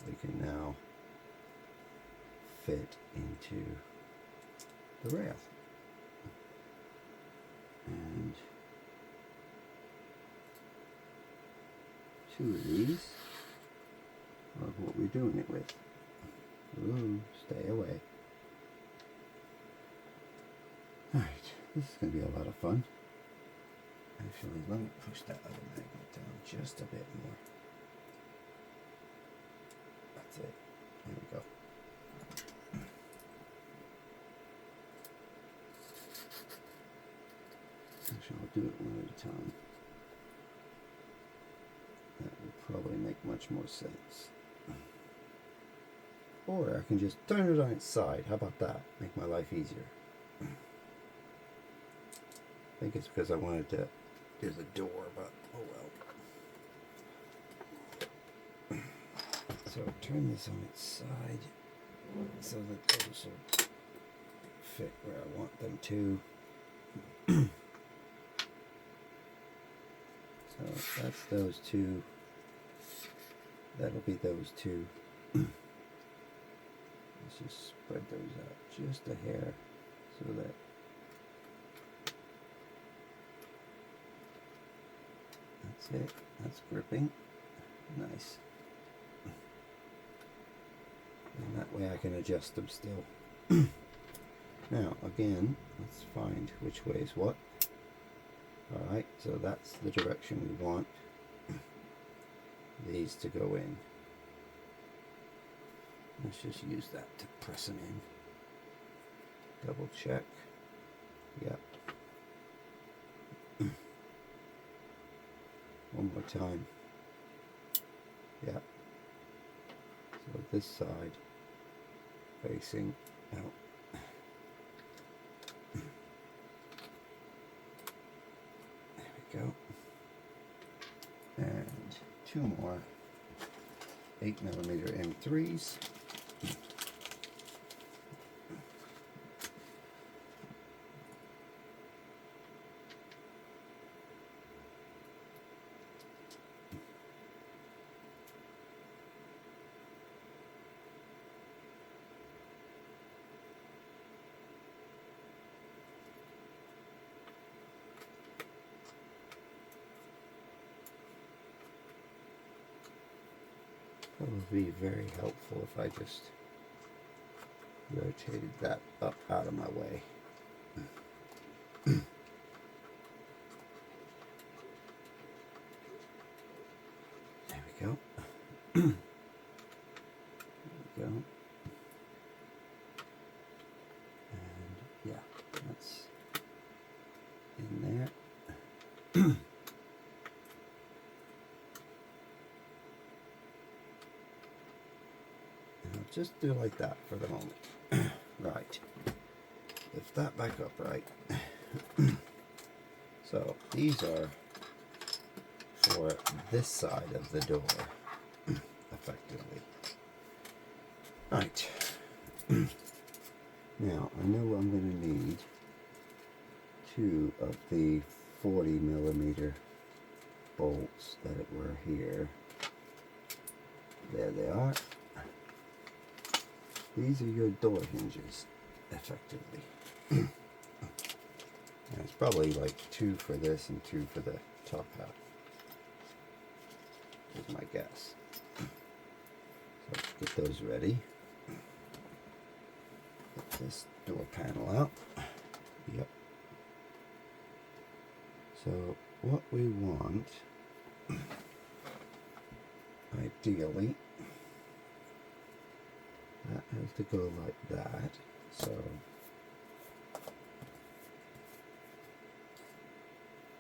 we can now fit into the rail. And two of these are what we're doing it with. Ooh, stay away. Alright, this is going to be a lot of fun. Actually, let me push that other magnet down just a bit more. That's it. There we go. Actually, I'll do it one at a time. That would probably make much more sense. Or I can just turn it on its side. How about that? Make my life easier. I think it's because I wanted to do the door, but oh well. So turn this on its side so that those will fit where I want them to. So that's those two. That'll be those two. Let's just spread those out just a hair so that that's it. That's gripping. Nice. And that way I can adjust them still. Now again, let's find which way is what. Alright, so that's the direction we want these to go in. Let's just use that to press them in. Double check. Yep. One more time. Yep. So this side facing out. There we go. And two more 8mm M3s. That would be very helpful if I just rotated that up out of my way. There we go. There we go. And yeah, that's in there. Just do like that for the moment. Right. Lift that back up, right. So these are for this side of the door, effectively. Right. Now, I know I'm going to need two of the 40mm bolts that were here. There they are. These are your door hinges, effectively. And it's probably like two for this and two for the top half, is my guess. So let's get those ready. Get this door panel out. Yep. So what we want, ideally, that has to go like that. So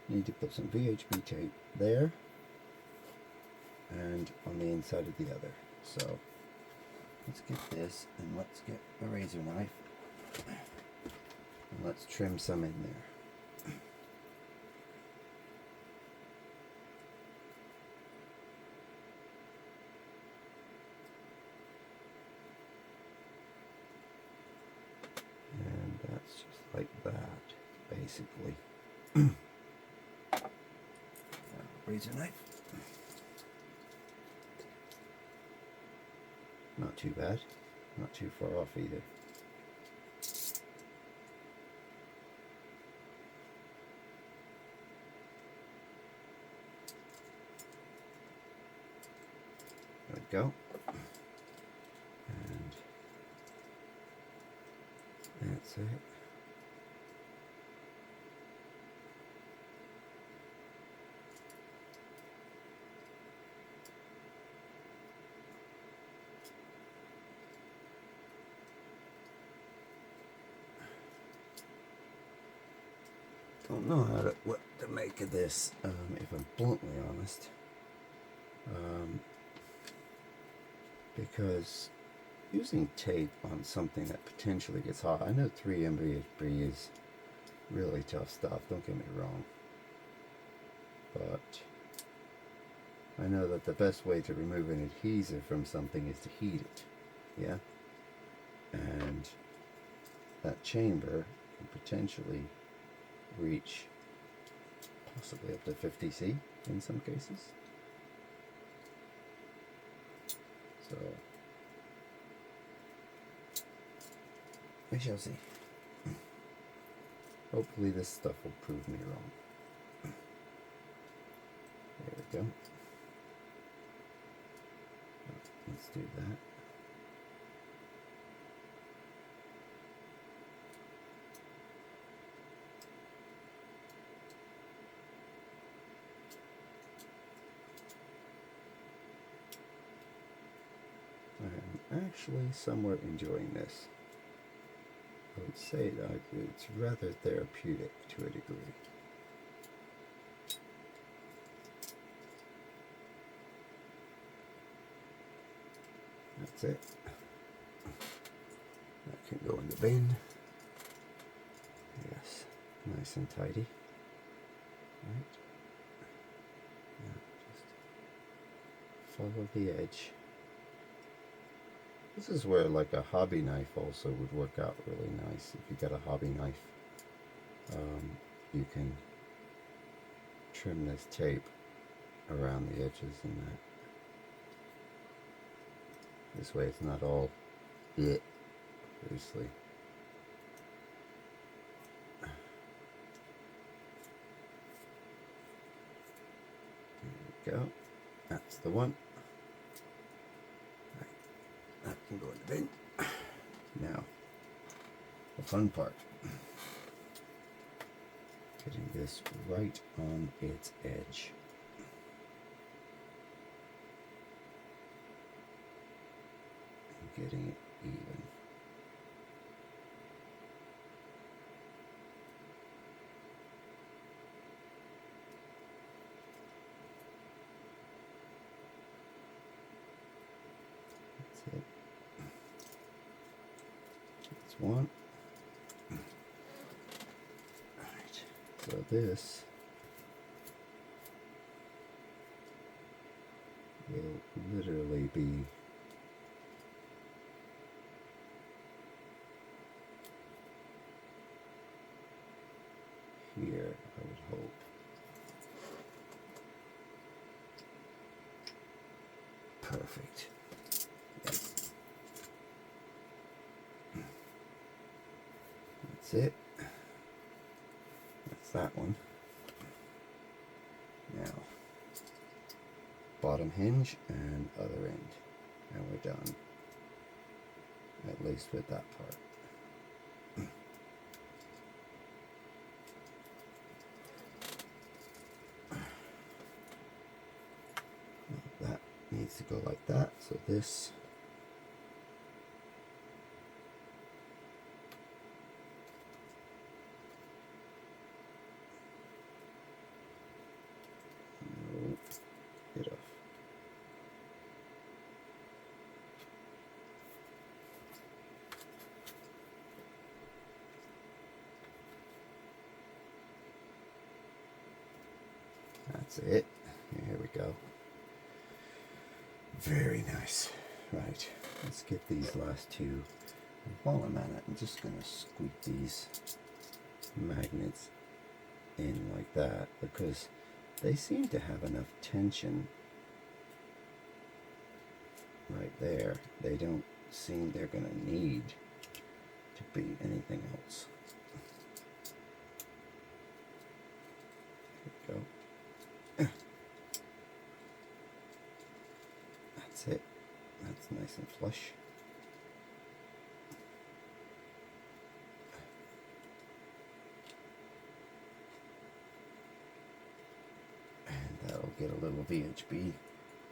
need to put some VHB tape there and on the inside of the other. So let's get this and let's get a razor knife and let's trim some in there. Like that, basically. Razor knife. Not too bad. Not too far off either. There we go. And that's it. Don't know what to make of this, if I'm bluntly honest, because using tape on something that potentially gets hot. I know 3M is really tough stuff, don't get me wrong, but I know that the best way to remove an adhesive from something is to heat it, yeah? And that chamber can potentially reach possibly up to 50°C in some cases. So we shall see. Hopefully this stuff will prove me wrong. There we go. Let's do that. I'm actually somewhat enjoying this. I would say that it's rather therapeutic to a degree. That's it. That can go in the bin. Yes, nice and tidy. Right. Now just follow the edge. This is where like a hobby knife also would work out really nice. If you got a hobby knife, you can trim this tape around the edges and that. This way it's not all it, obviously. There we go. That's the one. That can go in the bin. Now, the fun part. Getting this right on its edge. And getting it even. That's it. That's one. Alright, so this will literally be here, I would hope. Perfect. Yes. That's it. That's that one. Now, bottom hinge and other end. And we're done. At least with that part. That needs to go like that, so this no, get off. That's it. Here we go. Very nice. Right, let's get these last two. And while I'm at it, I'm just going to squeak these magnets in like that because they seem to have enough tension right there. They don't seem they're going to need to be anything else. There we go. That's it. That's nice and flush. And that'll get a little VHB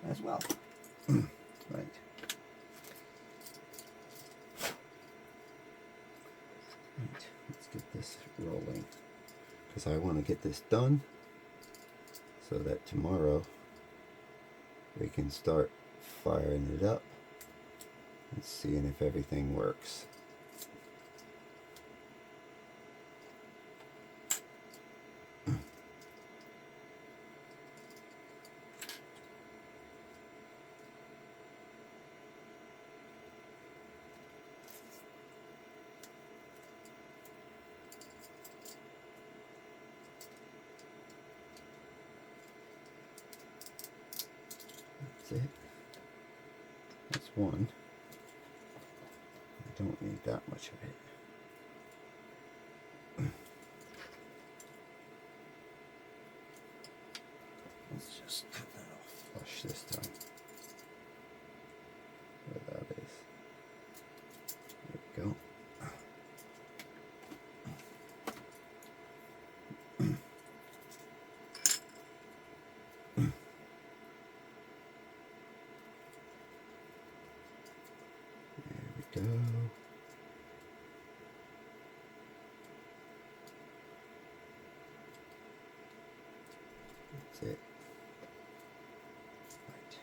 as well. Right. Right, let's get this rolling because I want to get this done so that tomorrow we can start firing it up and and seeing if everything works. That's it. That's one. I don't need that much of it. Let's just cut that off flush this time. Where that is. There we go. There we go. That's it. Right.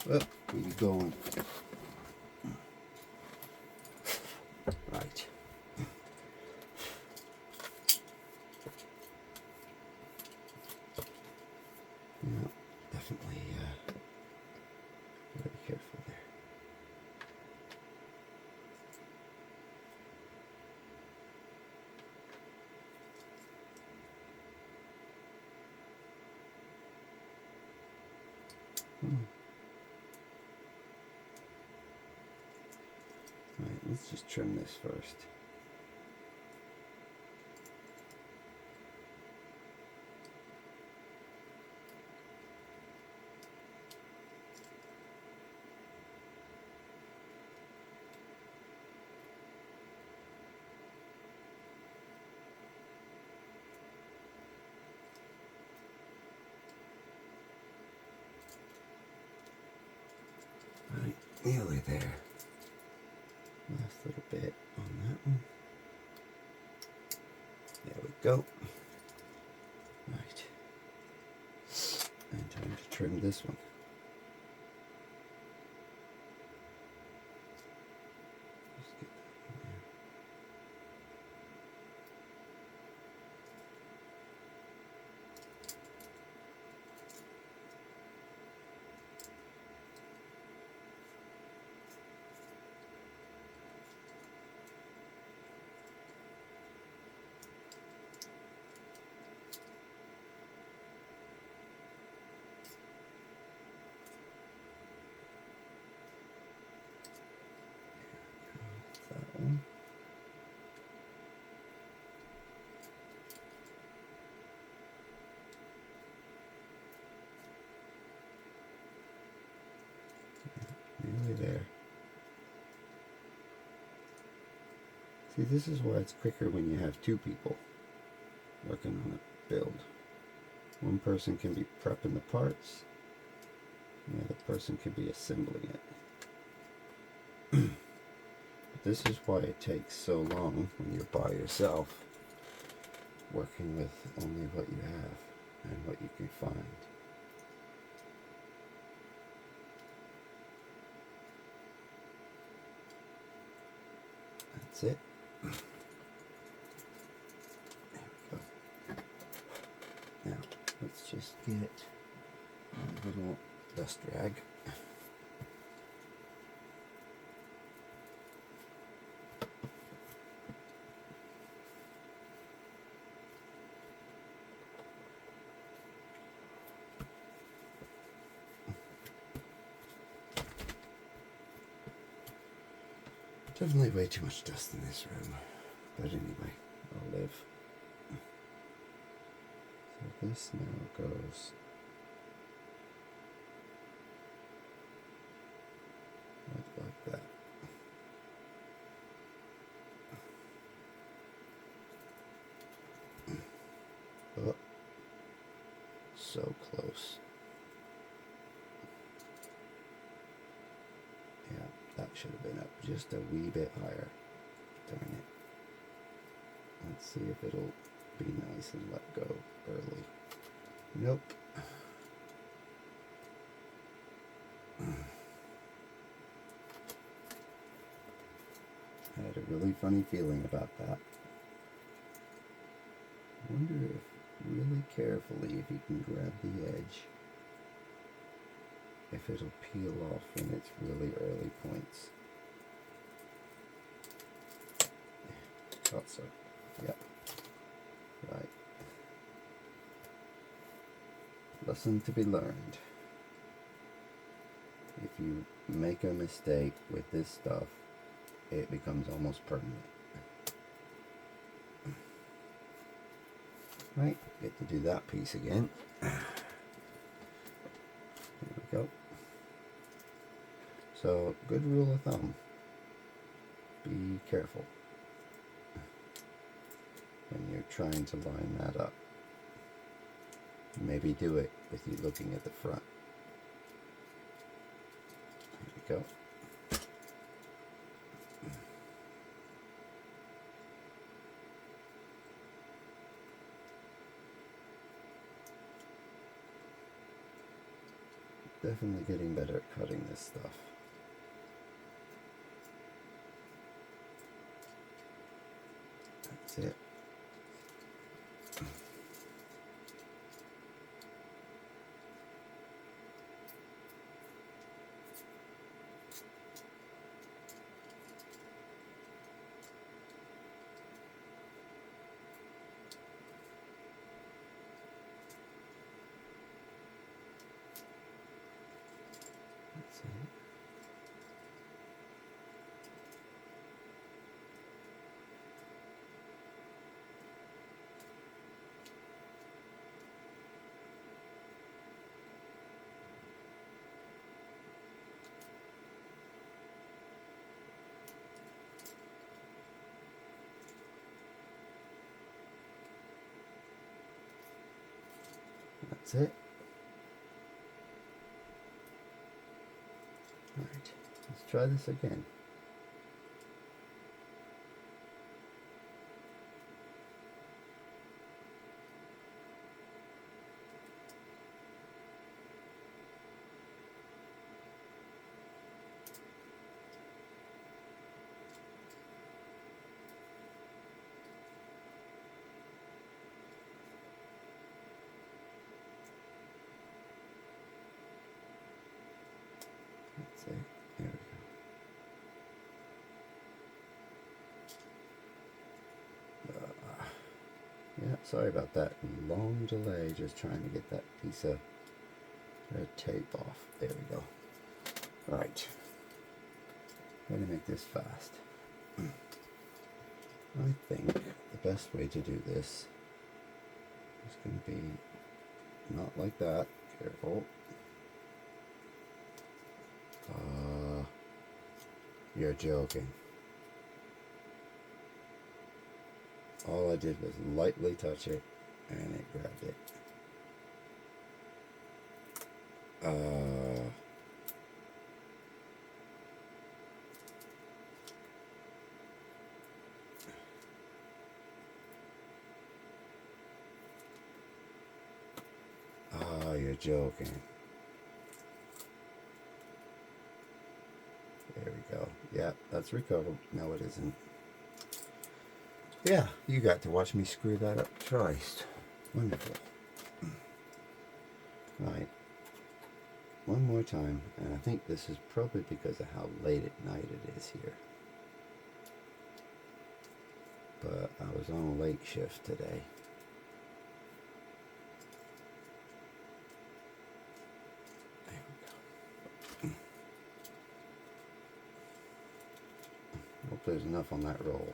Well, where you going? Right. Yeah, definitely very careful there. Right, let's just trim this first. Right, nearly there. Last little bit on that one. There we go. Right. And time to trim this one. Just get that in there. That one. Nearly there. See, this is why it's quicker when you have two people working on a build. One person can be prepping the parts, the other person could be assembling it. But this is why it takes so long when you're by yourself, working with only what you have and what you can find. That's it. There we go. Now, let's just get a little dust rag. Definitely way too much dust in this room, but anyway, I'll live. So this now goes right like that. Oh, so close. Yeah, that should have been up just a wee bit higher. Darn it. Let's see if it'll be nice and let go early. Nope. funny feeling about that. I wonder if really carefully, if you can grab the edge, if it'll peel off when it's really early points. Thought so. Yep. Right. Lesson to be learned. If you make a mistake with this stuff, it becomes almost permanent. Right, get to do that piece again. There we go. So, good rule of thumb, be careful when you're trying to line that up. Maybe do it with you looking at the front. There we go. Definitely getting better at cutting this stuff. That's it. That's it. That's it. Alright, let's try this again. That's it. There we go. Yeah, sorry about that long delay just trying to get that piece of red tape off. There we go. Right. Try to make this fast. I think the best way to do this is going to be not like that. Careful. You're joking. All I did was lightly touch it and it grabbed it. You're joking. There we go. Yeah, that's recovered. No, it isn't. Yeah, you got to watch me screw that up twice. Wonderful. Right. One more time, and I think this is probably because of how late at night it is here. But I was on a late shift today. Hope there's enough on that roll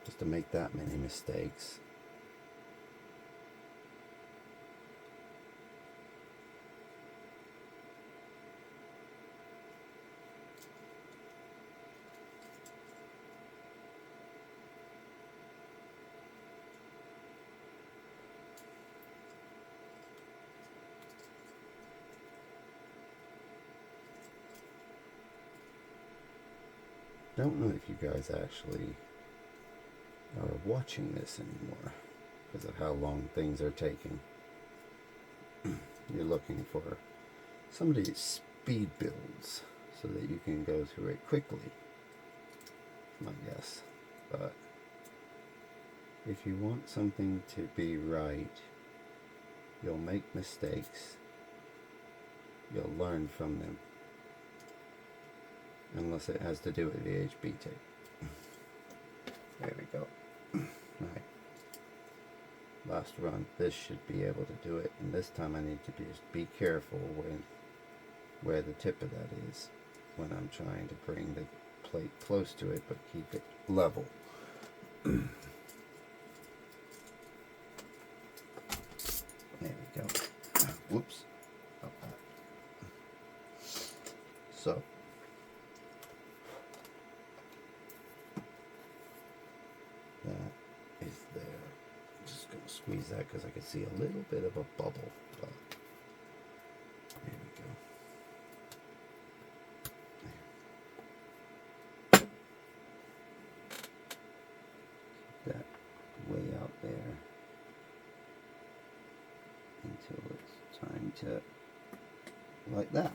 just to make that many mistakes. Don't know if you guys actually are watching this anymore because of how long things are taking. You're looking for some of these speed builds so that you can go through it quickly. my guess. But if you want something to be right, you'll make mistakes. You'll learn from them. Unless it has to do with VHB tape. There we go. Right. Last run. This should be able to do it. And this time I need to just be careful with where the tip of that is when I'm trying to bring the plate close to it but keep it level. There we go. Whoops. So that is there. I'm just going to squeeze that because I can see a little bit of a bubble. But there we go. Keep that way out there until it's time to, like that.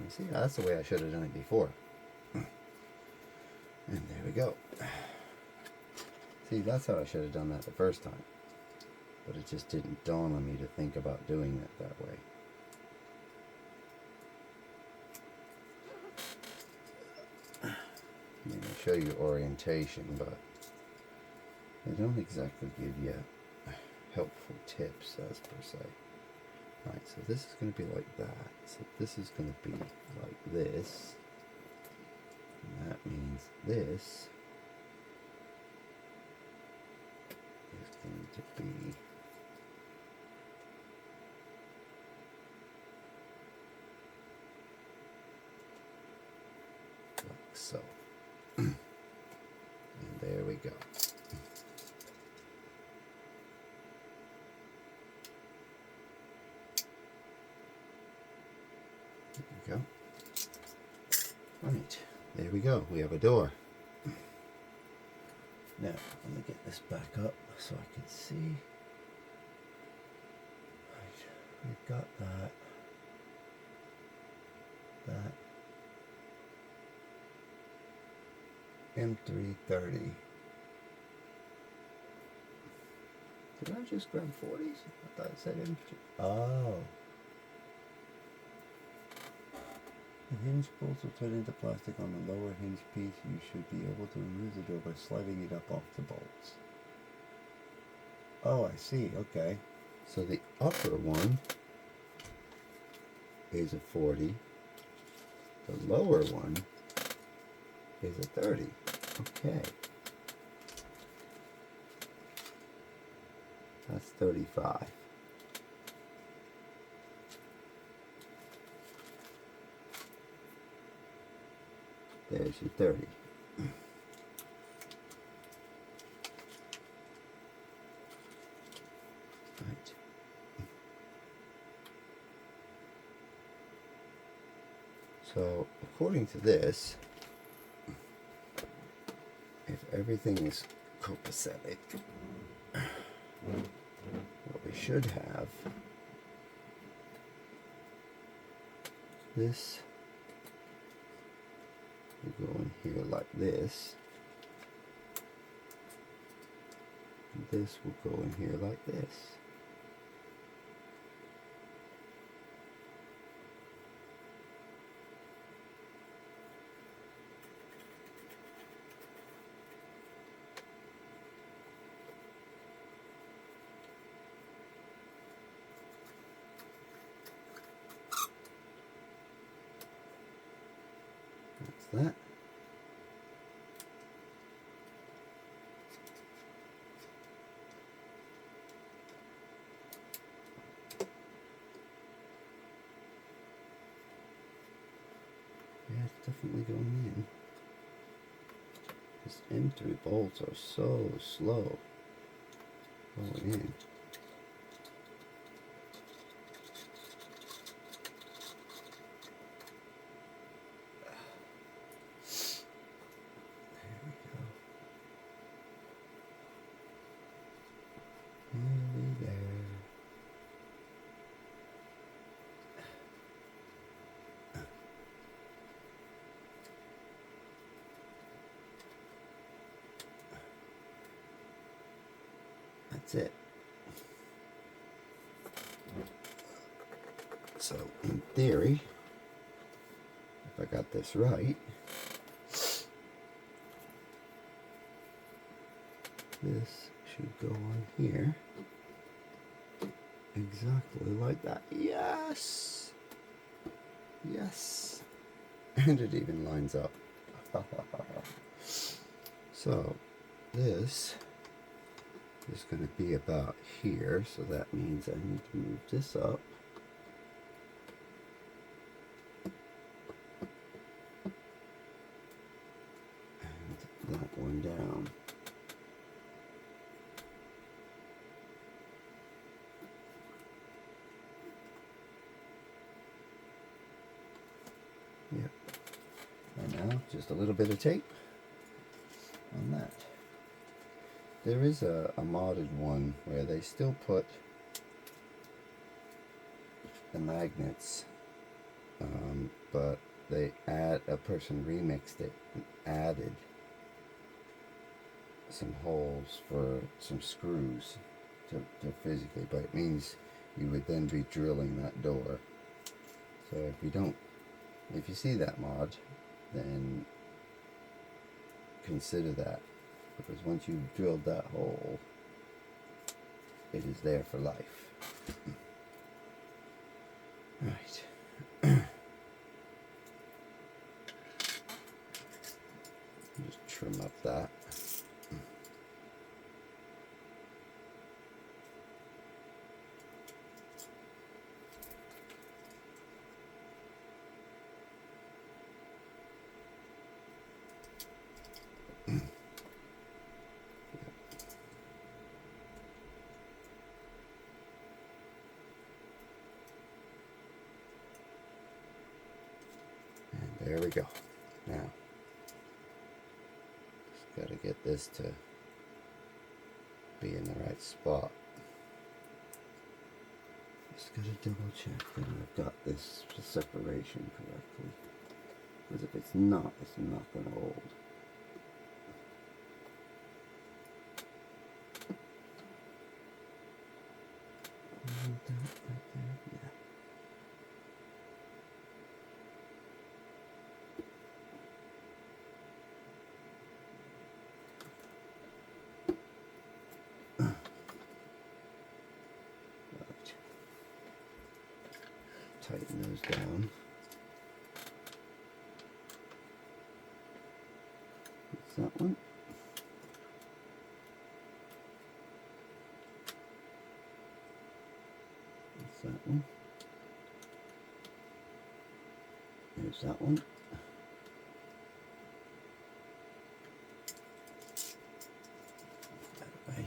You see, that's the way I should have done it before. And there we go. See, that's how I should have done that the first time. But it just didn't dawn on me to think about doing it that way. I'm going to show you orientation, but they don't exactly give you helpful tips as per se. Right, so this is going to be like that. So this is going to be like this. And that means this is going to be like so. And there we go. There we go. Right, there we go. We have a door. Now, let me get this back up so I can see. Right, we've got that. M330. Did I just grab 40s? I thought it said M3. Oh. The hinge bolts will fit into plastic on the lower hinge piece. You should be able to remove the door by sliding it up off the bolts. Oh, I see. Okay. So the upper one is a 40. The lower one is a 30. Okay. That's 35. There's your 30. Right. So, according to this, if everything is copacetic, what we should have, this will go in here like this. And this will go in here like this. That's that. Yeah, it's definitely going in. These M3 bolts are so slow going in. Nearly there. that's it. So in theory, if I got this right, this should go on here exactly like that. Yes! Yes! And it even lines up. So this is going to be about here, so that means I need to move this up. And that one down. Yep. And now just a little bit of tape on that. There is a modded one where they still put the magnets, but a person remixed it and added some holes for some screws to physically, but it means you would then be drilling that door. So if you see that mod, then consider that, because once you've drilled that hole, it is there for life. Right. Just trim up that. There we go. Now, just got to get this to be in the right spot. Just got to double check that I've got this separation correctly. Because if it's not going to hold. Right there. Yeah. Tighten those down. That's that one. That's that one. There's that one. That way.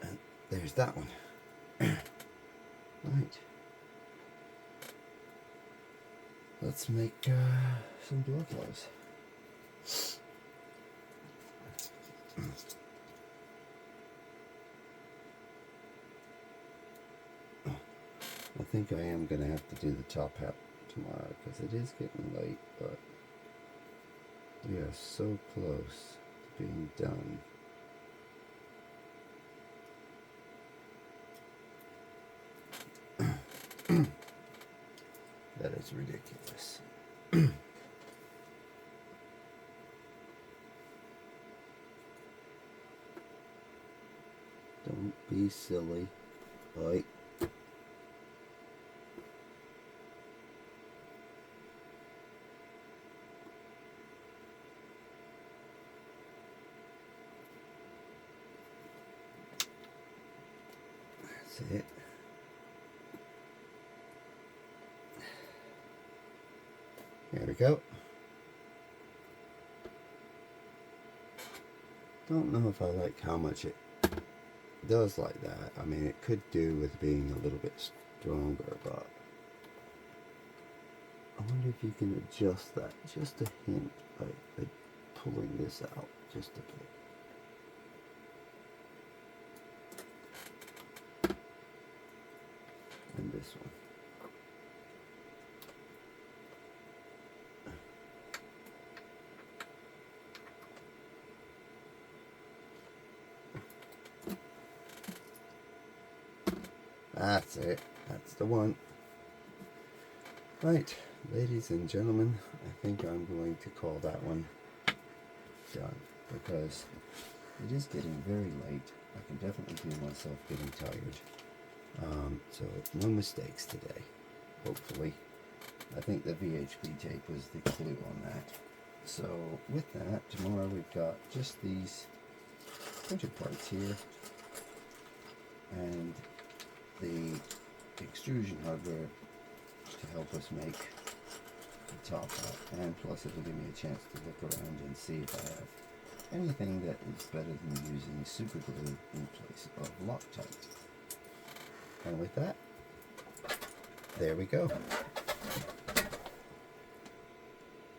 And there's that one. Right. Let's make some door close. I think I am going to have to do the top hat tomorrow because it is getting late, but we are so close to being done. That is ridiculous. Don't be silly. Oi. That's it. There we go. Don't know if I like how much it does like that. I mean, it could do with being a little bit stronger, but I wonder if you can adjust that just a hint by pulling this out just a bit. And this one. That's it. That's the one. Right, ladies and gentlemen, I think I'm going to call that one done, because it is getting very late. I can definitely feel myself getting tired. So no mistakes today, hopefully. I think the VHP tape was the clue on that. So with that, tomorrow we've got just these printed parts here and the extrusion hardware to help us make the top up, and plus it'll give me a chance to look around and see if I have anything that is better than using super glue in place of Loctite. And with that, there we go.